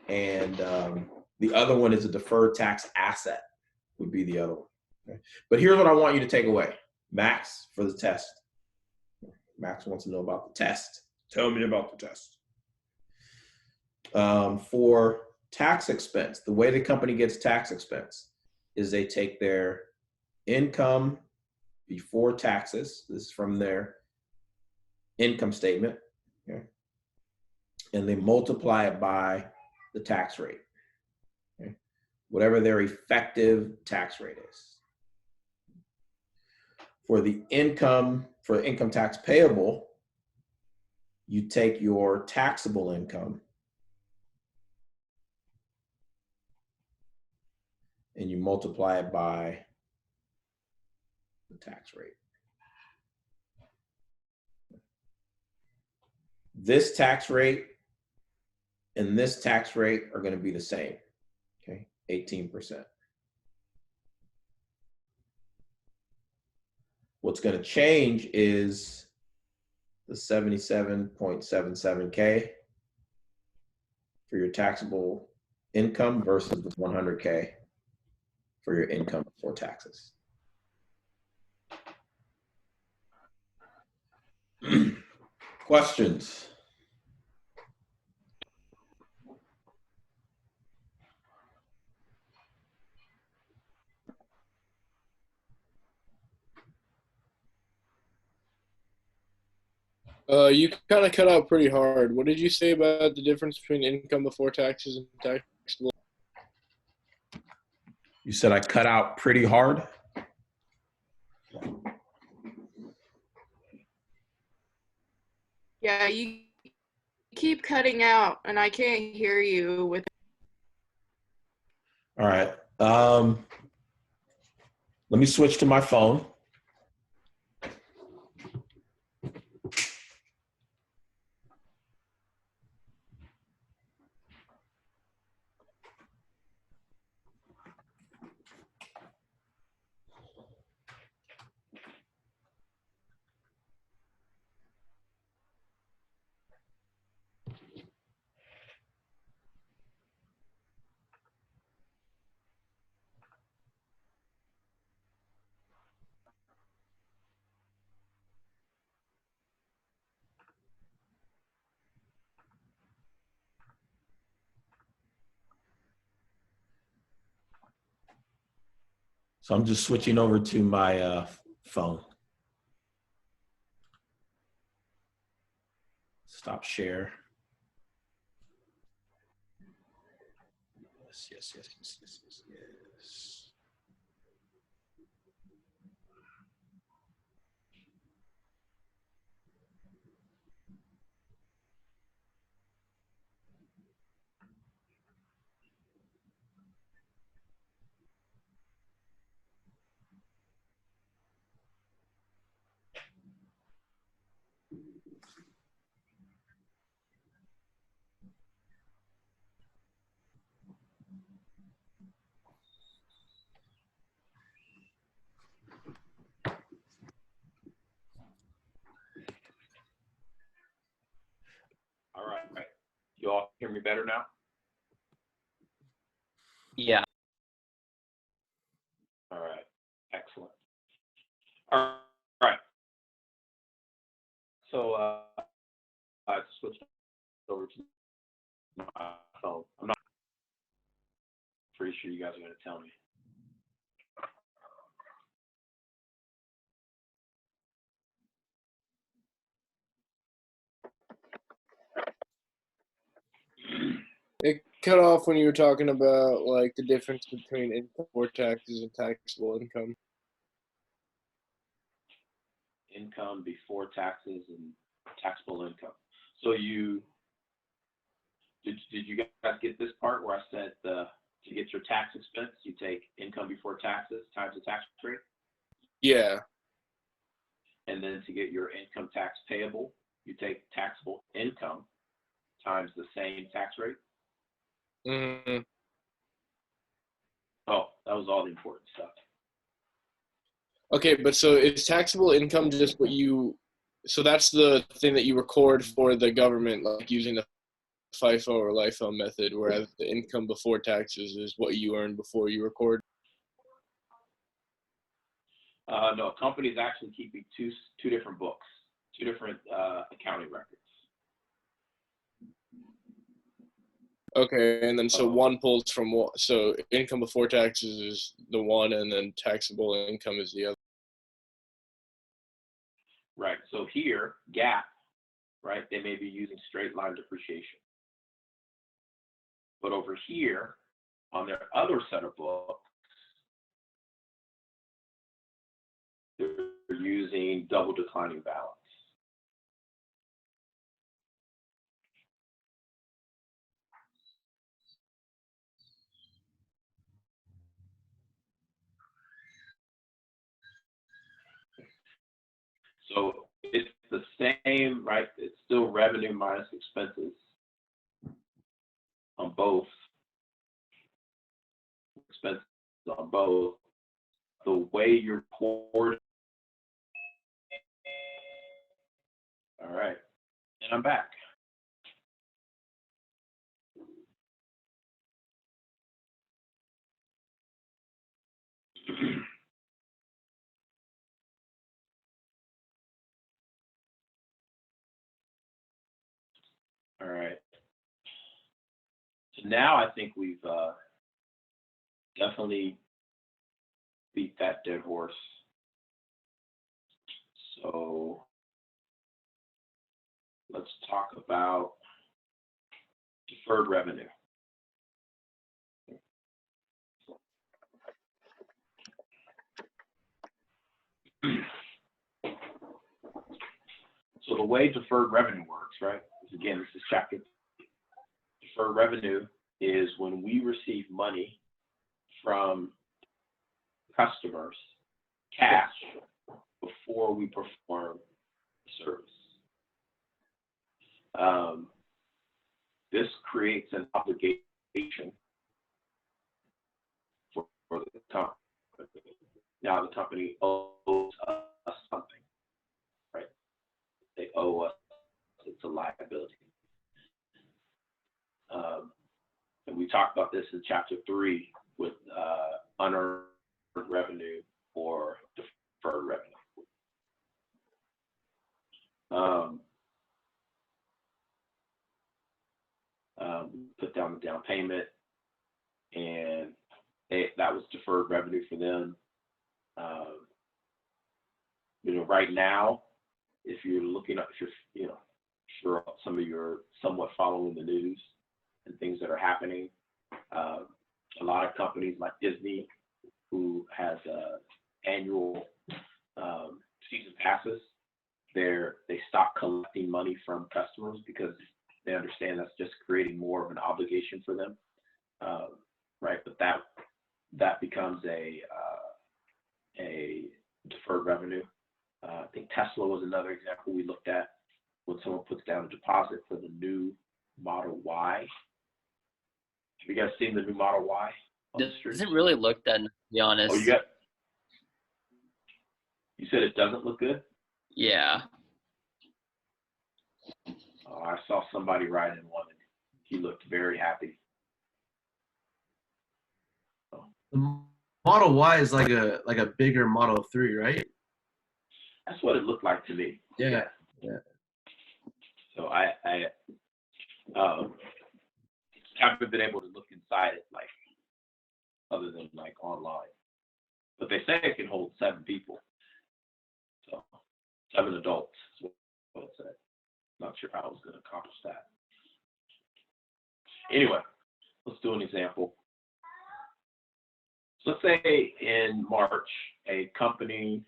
S1: And the other one is a deferred tax asset would be the other one. Okay? But here's what I want you to take away. Max, for the test. Max wants to know about the test. Tell me about the test. For tax expense, the way the company gets tax expense is they take their income before taxes. This is from their income statement. Okay? And they multiply it by the tax rate. Okay? Whatever their effective tax rate is. For the income tax payable, you take your taxable income and you multiply it by the tax rate. This tax rate and this tax rate are going to be the same, okay? 18%. What's going to change is the 77.77K for your taxable income versus the 100K for your income before taxes. Questions?
S5: You kind of cut out pretty hard. What did you say about the difference between income before taxes and taxable?
S1: You said I cut out pretty hard?
S4: Yeah, you keep cutting out and I can't hear you with.
S1: All right. Let me switch to my phone. So I'm just switching over to my phone. Stop share. Yes. All right. You all hear me better now?
S3: Yeah.
S1: All right. Excellent. All right. So I switched over to my phone. I'm not pretty sure you guys are going to tell me.
S5: It cut off when you were talking about like the difference between income before taxes and taxable income.
S1: Income before taxes and taxable income. So did you guys get this part where I said to get your tax expense, you take income before taxes times the tax rate?
S5: Yeah.
S1: And then to get your income tax payable, you take taxable income times the same tax rate?
S5: Mm-hmm.
S1: Oh, that was all the important stuff.
S5: Okay, but so is taxable income just what you? So that's the thing that you record for the government, like using the FIFO or LIFO method, whereas the income before taxes is what you earn before you record.
S1: No, a company is actually keeping two different books, two different accounting records.
S5: Okay, and then so one pulls from one. So income before taxes is the one, and then taxable income is the other.
S1: Right. So here, GAAP, right, they may be using straight line depreciation. But over here, on their other set of books, they're using double declining balance. So it's the same, right? It's still revenue minus expenses on both. Expenses on both. The way you're poured. All right. And I'm back. All right. So now I think we've definitely beat that dead horse. So let's talk about deferred revenue. So the way deferred revenue works, right? Again, this is chapter. Deferred revenue is when we receive money from customers, cash, before we perform the service. This creates an obligation for the company. Now the company owes us something, right? They owe us, it's a liability. And we talked about this in chapter 3 with unearned revenue or deferred revenue. Put down the down payment, and that was deferred revenue for them. You know, right now, if you're looking up, if you're, you know, sure some of you're somewhat following the news and things that are happening, a lot of companies like Disney, who has annual season passes, they stop collecting money from customers because they understand that's just creating more of an obligation for them, right? But that becomes a deferred revenue. I think Tesla was another example we looked at when someone puts down a deposit for the new Model Y. Have you guys seen the new Model Y on the streets?
S3: Doesn't really look that, to be honest.
S1: Oh, you said it doesn't look good?
S3: Yeah.
S1: Oh, I saw somebody ride in one and he looked very happy.
S10: The Model Y is like a bigger Model 3, right?
S1: That's what it looked like to me.
S10: Yeah.
S1: So I haven't been able to look inside it, like, other than like online. But they say it can hold 7 people. So 7 adults is what it said. Not sure how I was going to accomplish that. Anyway, let's do an example. So let's say in March, a company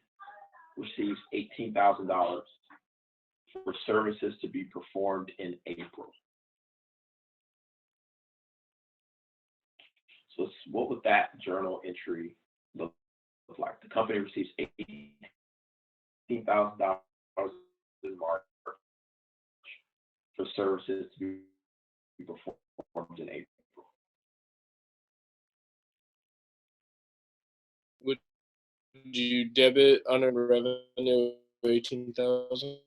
S1: receives $18,000 for services to be performed in April. So what would that journal entry look like? The company receives $18,000 in March for services to be performed in April.
S5: Would you debit unearned revenue of 18,000?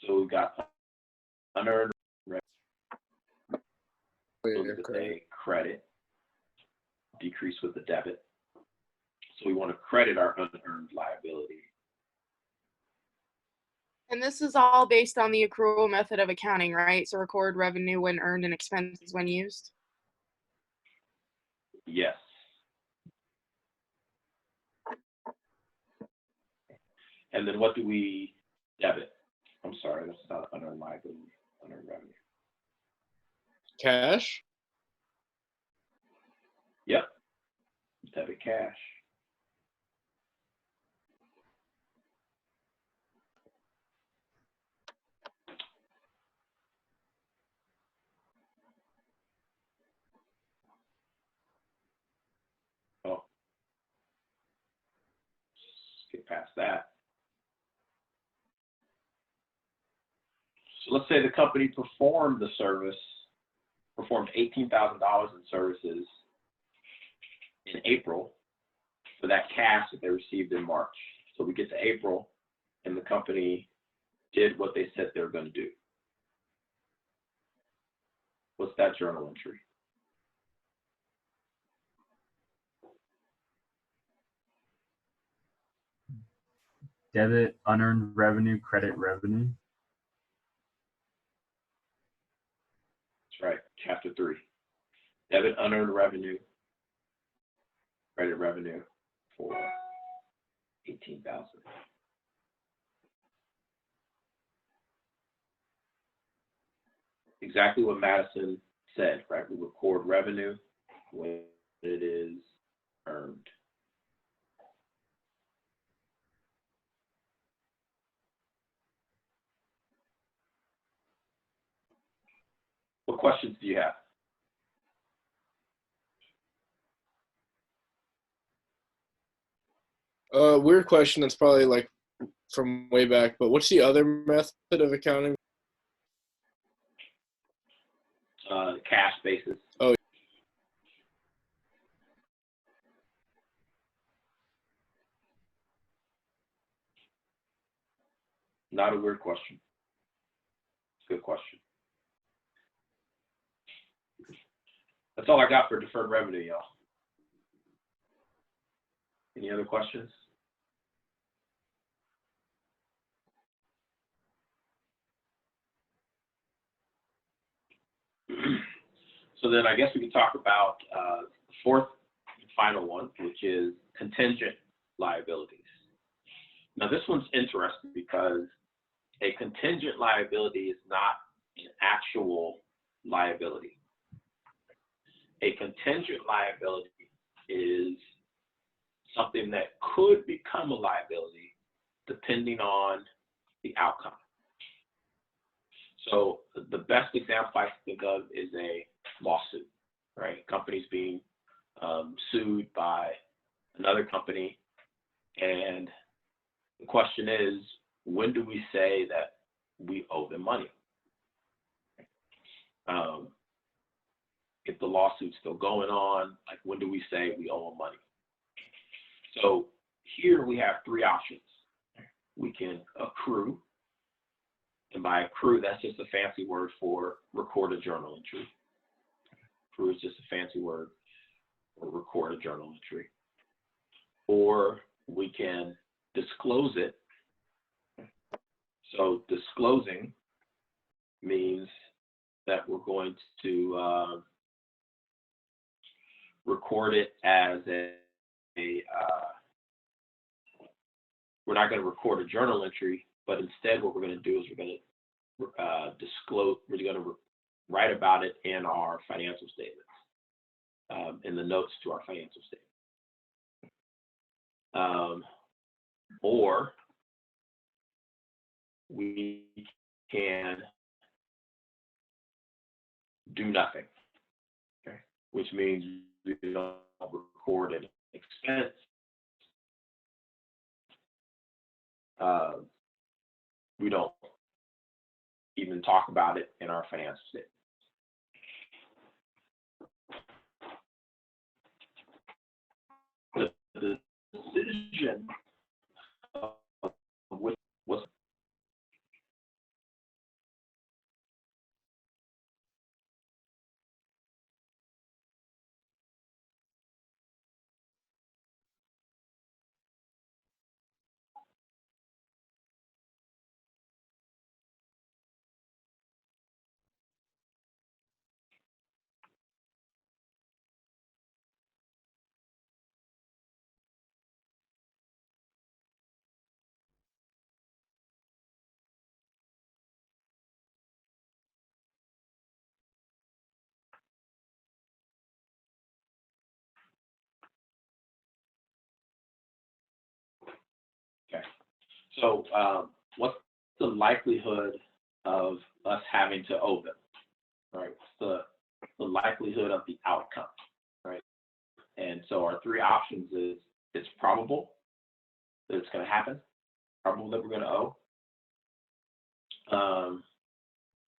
S1: So we got unearned revenue.
S5: With
S1: a credit, decrease with the debit. So we want to credit our unearned liability.
S4: And this is all based on the accrual method of accounting, right? So record revenue when earned and expenses when used.
S1: Yes. And then what do we debit? I'm sorry, that's not unearned liability, unearned revenue.
S5: Cash?
S1: Yep. Debit cash. Oh. Let's get past that. So let's say the company performed $18,000 in services in April for that cash that they received in March. So we get to April and the company did what they said they were going to do. What's that journal entry?
S6: Debit unearned revenue, credit revenue.
S1: That's right, chapter 3. Debit unearned revenue, credit revenue for 18,000. Exactly what Madison said, right? We record revenue when it is earned. What questions do you have?
S5: Weird question that's probably like from way back, but what's the other method of accounting?
S1: Cash basis.
S5: Oh.
S1: Not a weird question. It's a good question. That's all I got for deferred revenue, y'all. Any other questions? So then I guess we can talk about the fourth and final one, which is contingent liabilities. Now this one's interesting because a contingent liability is not an actual liability. A contingent liability is something that could become a liability depending on the outcome. So the best example I can think of is a lawsuit, right? Companies being sued by another company, and the question is, when do we say that we owe them money? If the lawsuit's still going on, like when do we say we owe them money? So here we have three options. We can accrue, and by accrue, that's just a fancy word for record a journal entry. Accrue is just a fancy word for record a journal entry. Or we can disclose it. So disclosing means that we're going to record it as we're not going to record a journal entry, but instead what we're going to do is we're going to disclose, we're going to write about it in our financial statements, in the notes to our financial statement. Or we can do nothing, okay? Which means we don't record an expense. We don't even talk about it in our financial statement. The decision of what's okay? So what's the likelihood of us having to owe them, right? What's the likelihood of the outcome, right? And so our three options is it's probable that it's going to happen, probable that we're going to owe.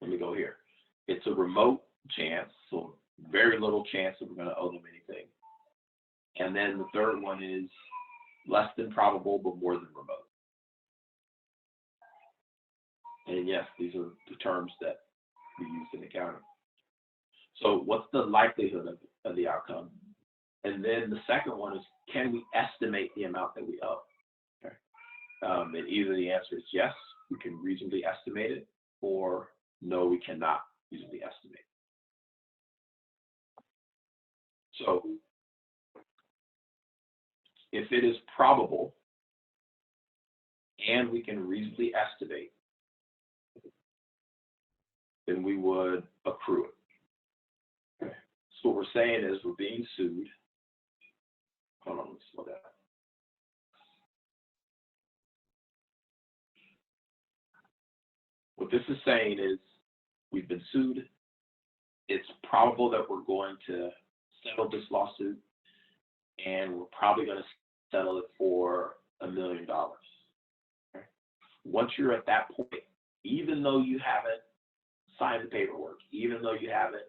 S1: Let me go here. It's a remote chance, so very little chance that we're going to owe them anything. And then the third one is less than probable, but more than remote. And yes, these are the terms that we use in accounting. So what's the likelihood of the outcome? And then the second one is, can we estimate the amount that we owe? Okay. And either the answer is yes, we can reasonably estimate it, or no, we cannot reasonably estimate it. So if it is probable and we can reasonably estimate, then we would accrue it. Okay. So what we're saying is we're being sued. Hold on, let's slow down. What this is saying is we've been sued. It's probable that we're going to settle this lawsuit, and we're probably going to settle it for $1 million. Okay? Once you're at that point, even though you haven't signed the paperwork, even though you haven't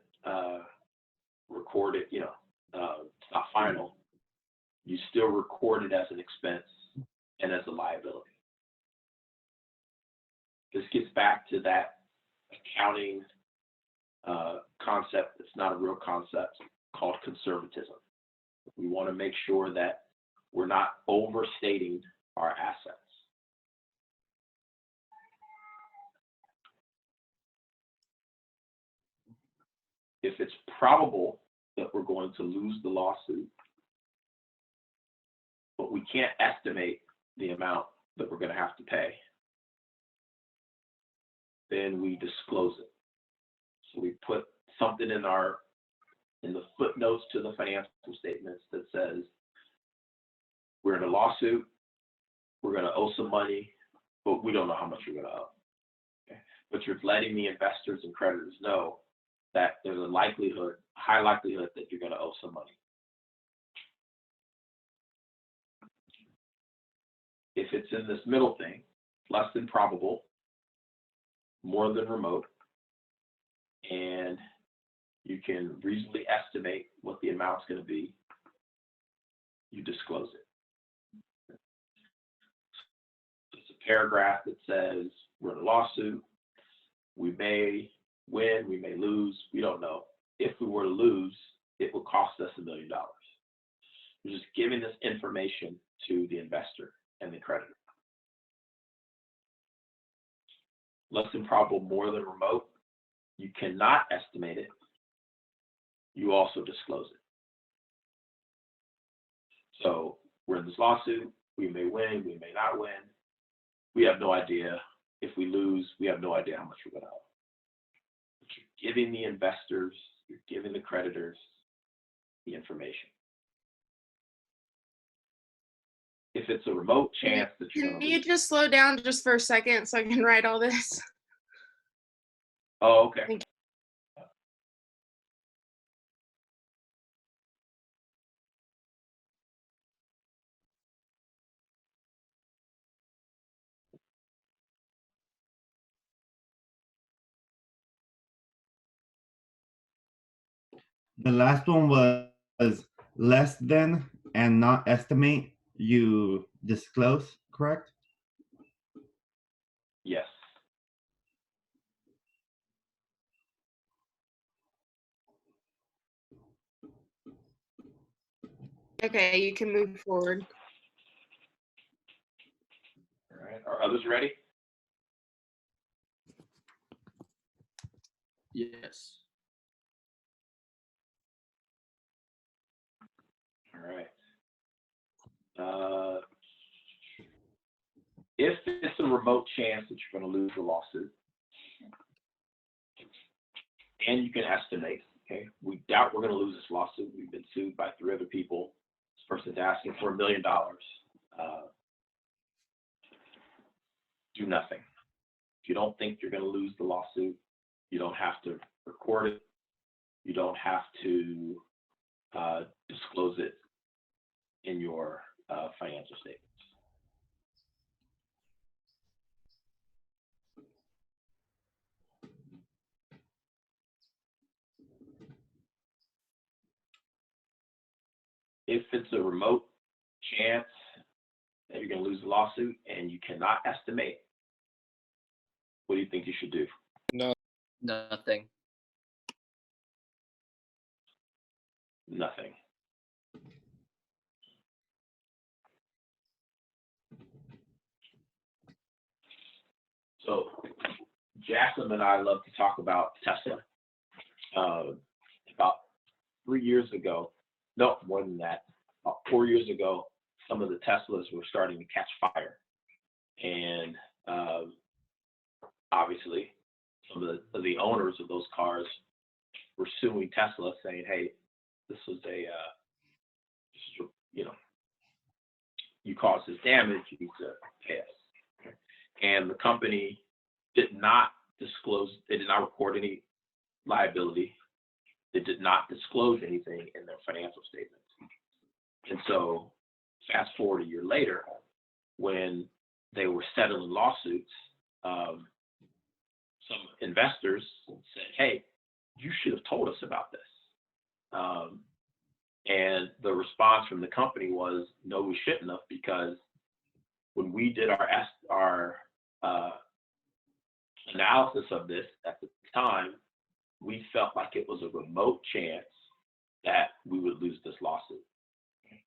S1: recorded, it's not final, you still record it as an expense and as a liability. This gets back to that accounting concept that's not a real concept called conservatism. We want to make sure that we're not overstating our assets. If it's probable that we're going to lose the lawsuit, but we can't estimate the amount that we're going to have to pay, then we disclose it. So we put something in the footnotes to the financial statements that says, we're in a lawsuit, we're going to owe some money, but we don't know how much you're going to owe. Okay? But you're letting the investors and creditors know that there's a high likelihood that you're going to owe some money. If it's in this middle thing, less than probable, more than remote, and you can reasonably estimate what the amount's going to be, you disclose it. It's a paragraph that says we're in a lawsuit, we may win, we may lose, we don't know. If we were to lose, it would cost us $1 million. We're just giving this information to the investor and the creditor. Less than probable, more than remote, you cannot estimate it. You also disclose it. So we're in this lawsuit, we may win, we may not win. We have no idea. If we lose, we have no idea how much we're going to owe. But you're giving the investors, you're giving the creditors the information. If it's a remote chance that you're going to lose.
S4: Can you just slow down just for a second so I can write all this?
S1: Oh, okay.
S4: Thank
S8: The last one was less than and not estimate. You disclose, correct?
S1: Yes.
S4: Okay, you can move forward.
S1: All right. Are others ready?
S9: Yes.
S1: All right. If it's a remote chance that you're going to lose the lawsuit, and you can estimate, okay, we doubt we're going to lose this lawsuit. We've been sued by 3 other people. This person's asking for $1 million. Do nothing. If you don't think you're going to lose the lawsuit, you don't have to record it. You don't have to disclose it in your financial statements. If it's a remote chance that you're going to lose the lawsuit and you cannot estimate, what do you think you should do?
S3: Nothing.
S1: Nothing. So Jacqueline and I love to talk about Tesla. About 3 years ago, no, more than that, about 4 years ago, some of the Teslas were starting to catch fire. And obviously, some of the owners of those cars were suing Tesla, saying, hey, this was you caused this damage, you need to pay us. And the company did not disclose, they did not record any liability. They did not disclose anything in their financial statements. And so fast forward a year later, when they were settling lawsuits, some investors said, hey, you should have told us about this. And the response from the company was, no, we shouldn't have, because when we did our analysis of this at the time, we felt like it was a remote chance that we would lose this lawsuit.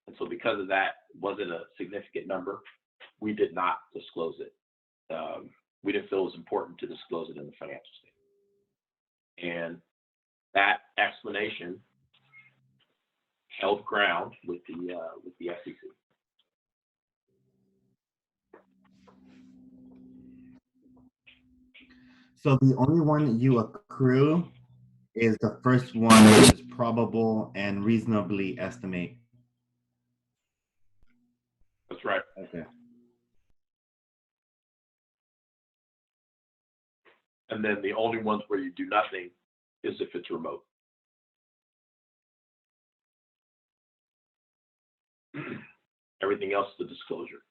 S1: And so because of that, wasn't a significant number, we did not disclose it. We didn't feel it was important to disclose it in the financial statement. And that explanation held ground with the SEC.
S8: So the only one you accrue is the first one, which is probable and reasonably estimate.
S1: That's right.
S8: Okay.
S1: And then the only ones where you do nothing is if it's remote. Everything else is the disclosure.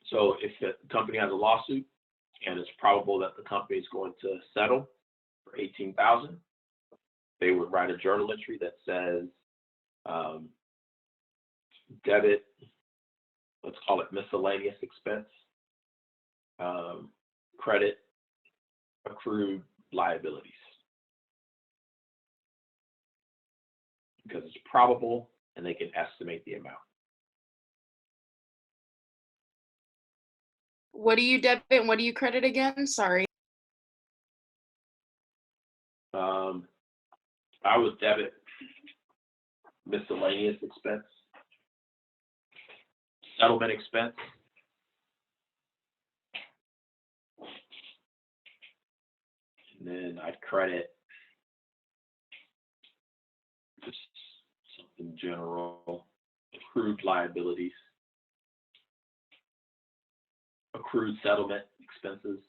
S1: So if the company has a lawsuit and it's probable that the company is going to settle for $18,000, they would write a journal entry that says debit, let's call it miscellaneous expense, credit, accrued liabilities. Because it's probable and they can estimate the amount.
S4: What do you debit and what do you credit again? Sorry.
S1: I would debit miscellaneous expense, settlement expense, and then I'd credit just something general, accrued liabilities, accrued settlement expenses.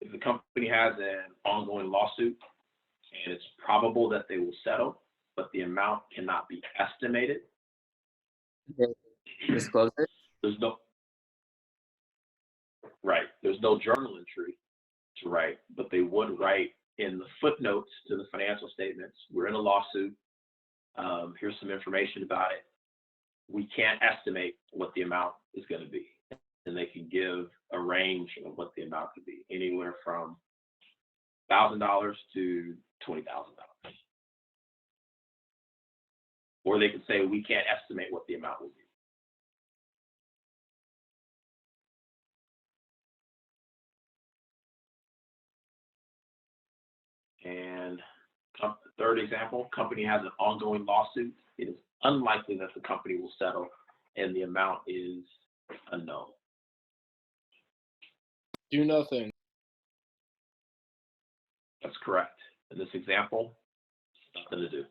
S1: If the company has an ongoing lawsuit and it's probable that they will settle, but the amount cannot be estimated,
S3: Disclose it.
S1: there's no journal entry to write, but they would write in the footnotes to the financial statements, we're in a lawsuit, here's some information about it. We can't estimate what the amount is going to be. And they can give a range of what the amount could be, anywhere from $1,000 to $20,000. Or they could say, we can't estimate what the amount will be. And third example, company has an ongoing lawsuit. It is unlikely that the company will settle and the amount is unknown.
S5: Do nothing.
S1: That's correct. In this example, nothing to do.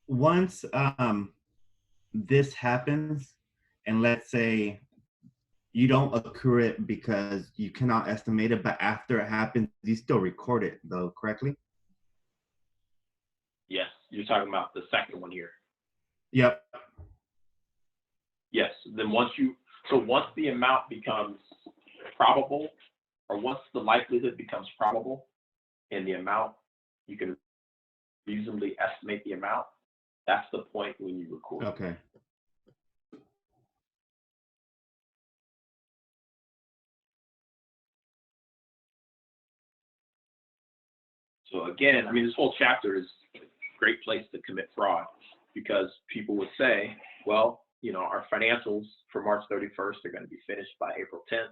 S8: Once this happens, and let's say you don't accrue it because you cannot estimate it, but after it happens, you still record it though, correctly?
S1: Yes, you're talking about the second one here.
S8: Yep.
S1: Yes, then once the amount becomes probable, or once the likelihood becomes probable and the amount, you can reasonably estimate the amount, that's the point when you record.
S8: Okay.
S1: So again, I mean, this whole chapter is a great place to commit fraud, because people would say, well, you know, our financials for March 31st are going to be finished by April 10th.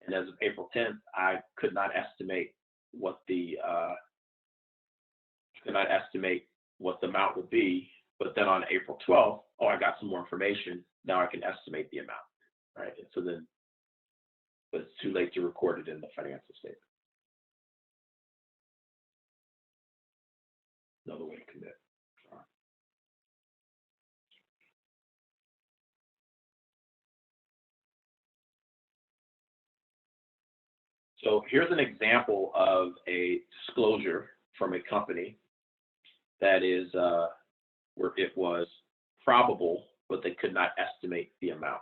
S1: And as of April 10th, I could not estimate what the amount would be. But then on April 12th, oh, I got some more information. Now I can estimate the amount, right? And so then, but it's too late to record it in the financial statement. Another way to commit fraud. So here's an example of a disclosure from a company that is where it was probable, but they could not estimate the amount.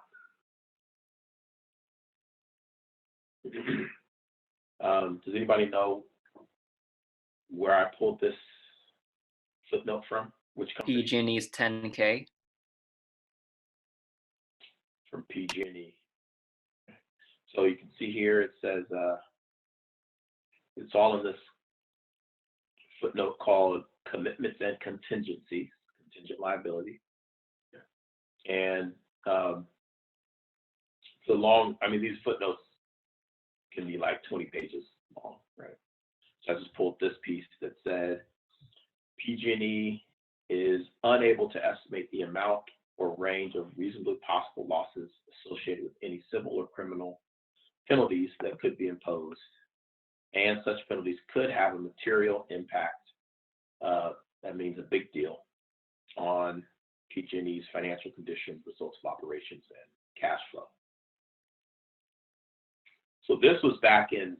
S1: Does anybody know where I pulled this footnote from? Which company?
S3: PG&E's 10K.
S1: from PG&E. So you can see here it says it's all in this footnote called commitments and contingencies, contingent liability. And the long, I mean, these footnotes can be like 20 pages long, right? So I just pulled this piece that said PG&E is unable to estimate the amount or range of reasonably possible losses associated with any civil or criminal penalties that could be imposed, and such penalties could have a material impact, that means a big deal, on PG&E's financial condition, results of operations, and cash flow. So this was back in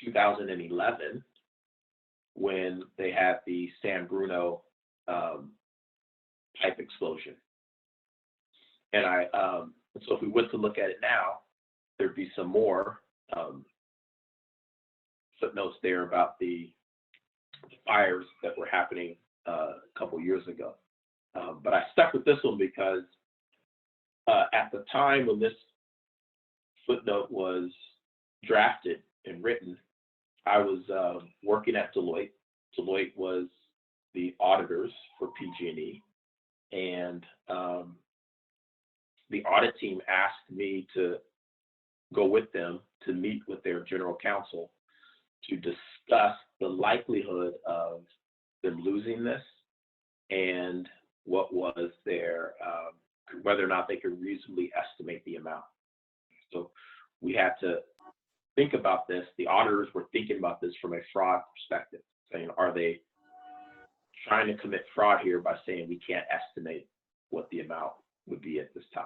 S1: 2011 when they had the San Bruno pipe explosion. And so if we went to look at it now, there'd be some more footnotes there about the fires that were happening a couple years ago. But I stuck with this one because at the time when this footnote was drafted and written, I was working at Deloitte. Deloitte was the auditors for PG&E, and the audit team asked me to go with them to meet with their general counsel to discuss the likelihood of them losing this and what was their, whether or not they could reasonably estimate the amount. So we had to think about this. The auditors were thinking about this from a fraud perspective, saying, are they trying to commit fraud here by saying we can't estimate what the amount would be at this time?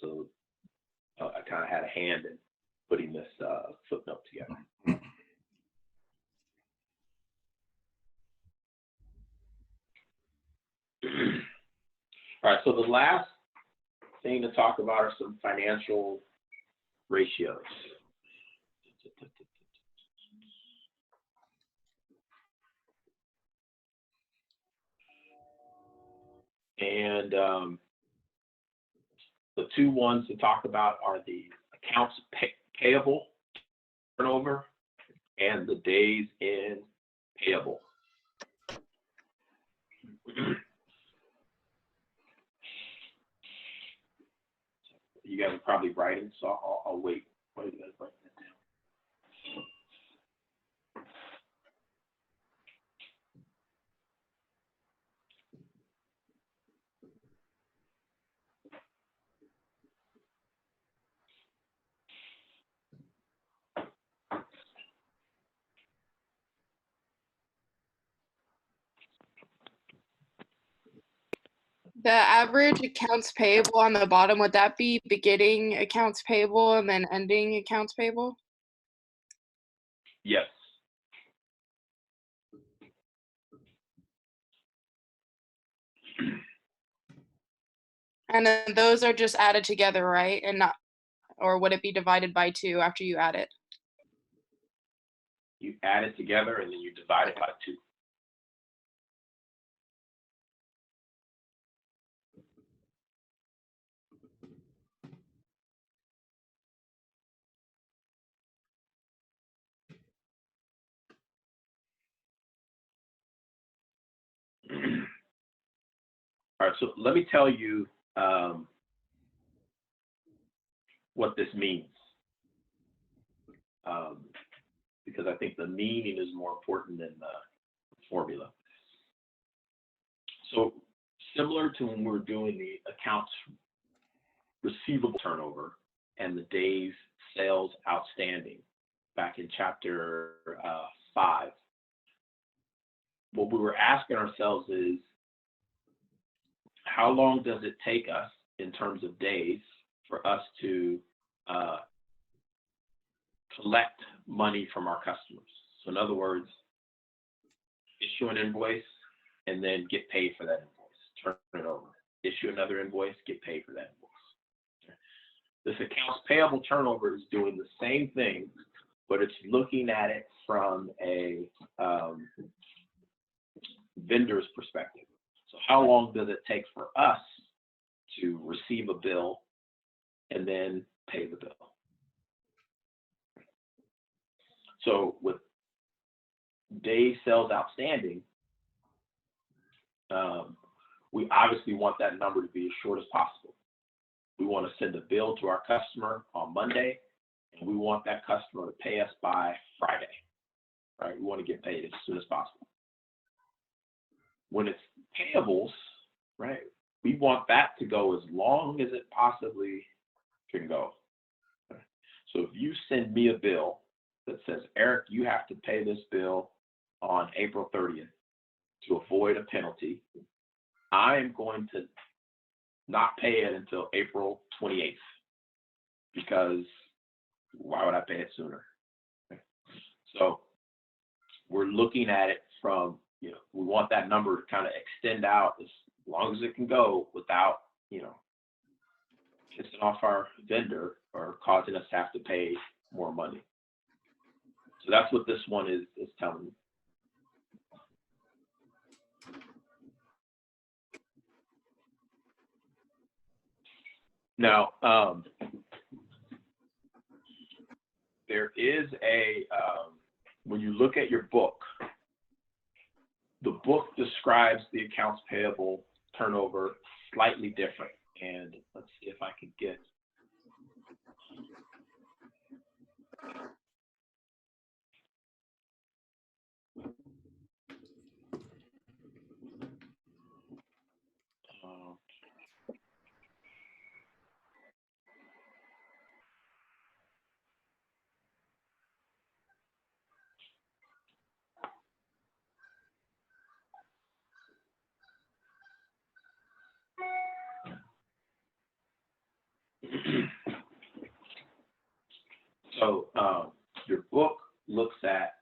S1: So I kind of had a hand in putting this footnote together. All right, so the last thing to talk about are some financial ratios. And the two ones to talk about are the accounts payable turnover and the days in payable. You guys are probably writing, so I'll wait while you guys write that down.
S4: The average accounts payable on the bottom, would that be beginning accounts payable and then ending accounts payable?
S1: Yes.
S4: And then those are just added together, right? And not, or would it be divided by 2 after you add it?
S1: You add it together and then you divide it by 2. All right, so let me tell you what this means, because I think the meaning is more important than the formula. So similar to when we were doing the accounts receivable turnover and the days sales outstanding back in chapter 5, what we were asking ourselves is, how long does it take us in terms of days for us to collect money from our customers? So in other words, issue an invoice and then get paid for that invoice, turn it over. Issue another invoice, get paid for that invoice. This accounts payable turnover is doing the same thing, but it's looking at it from a vendor's perspective. So how long does it take for us to receive a bill and then pay the bill. So with day sales outstanding, we obviously want that number to be as short as possible. We want to send a bill to our customer on Monday, and we want that customer to pay us by Friday, right? We want to get paid as soon as possible. When it's payables, right, we want that to go as long as it possibly can go. So if you send me a bill that says, Eric, you have to pay this bill on April 30th to avoid a penalty, I am going to not pay it until April 28th, because why would I pay it sooner? So we're looking at it from, we want that number to kind of extend out as long as it can go without, pissing off our vendor or causing us to have to pay more money. So that's what this one is telling me. Now, there is when you look at your book, the book describes the accounts payable turnover slightly different. And let's see if I can get. So your book looks at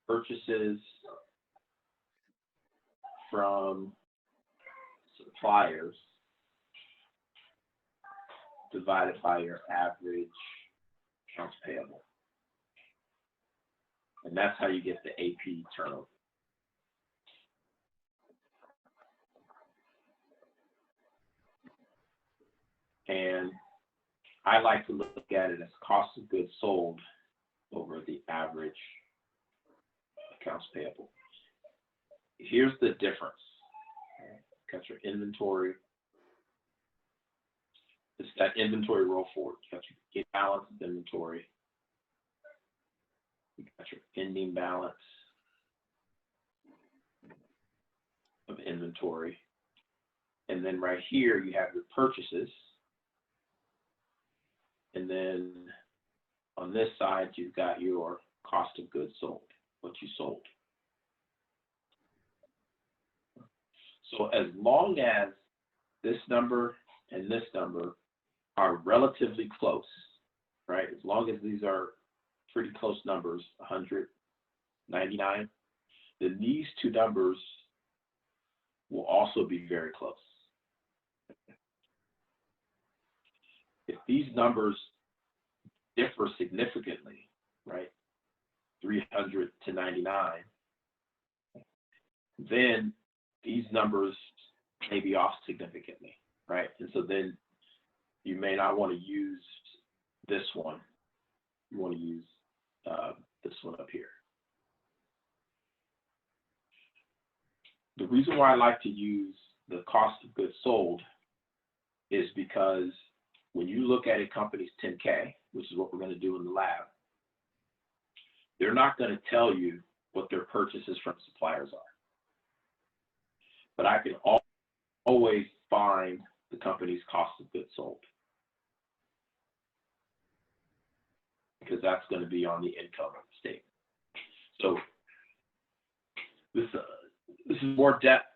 S1: purchases from suppliers divided by your average accounts payable. And that's how you get the AP turnover. And I like to look at it as cost of goods sold over the average accounts payable. Here's the difference. Got your inventory. It's that inventory roll forward. You got your balance of inventory. You got your ending balance of inventory. And then right here, you have your purchases. And then on this side, you've got your cost of goods sold, what you sold. So as long as this number and this number are relatively close, right? As long as these are pretty close numbers, 100, 99, then these two numbers will also be very close. If these numbers differ significantly, right, 300 to 99, then these numbers may be off significantly, right? And so then you may not want to use this one. You want to use this one up here. The reason why I like to use the cost of goods sold is because when you look at a company's 10K, which is what we're going to do in the lab, they're not going to tell you what their purchases from suppliers are. But I can always find the company's cost of goods sold, because that's going to be on the income statement. So this is more depth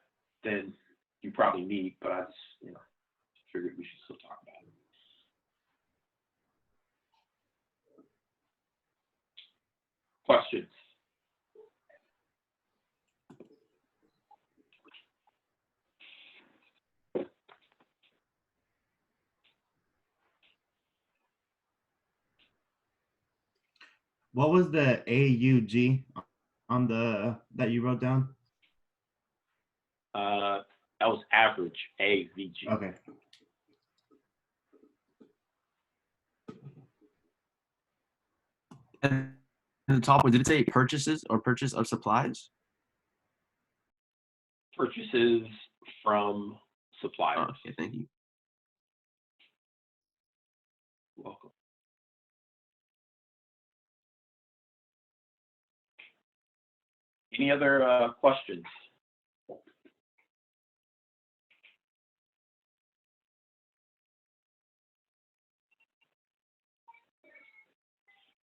S1: than you probably need, but I just figured we should still talk about it. Questions?
S8: What was the AUG on that you wrote down?
S1: That was average, AVG.
S8: Okay.
S10: And the top one, did it say purchases or purchase of supplies?
S11: Purchases from
S10: Oh,
S11: suppliers.
S10: okay, thank you.
S11: You're welcome. Any other questions?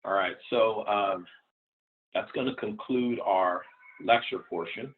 S11: All right, so that's going to conclude our lecture portion.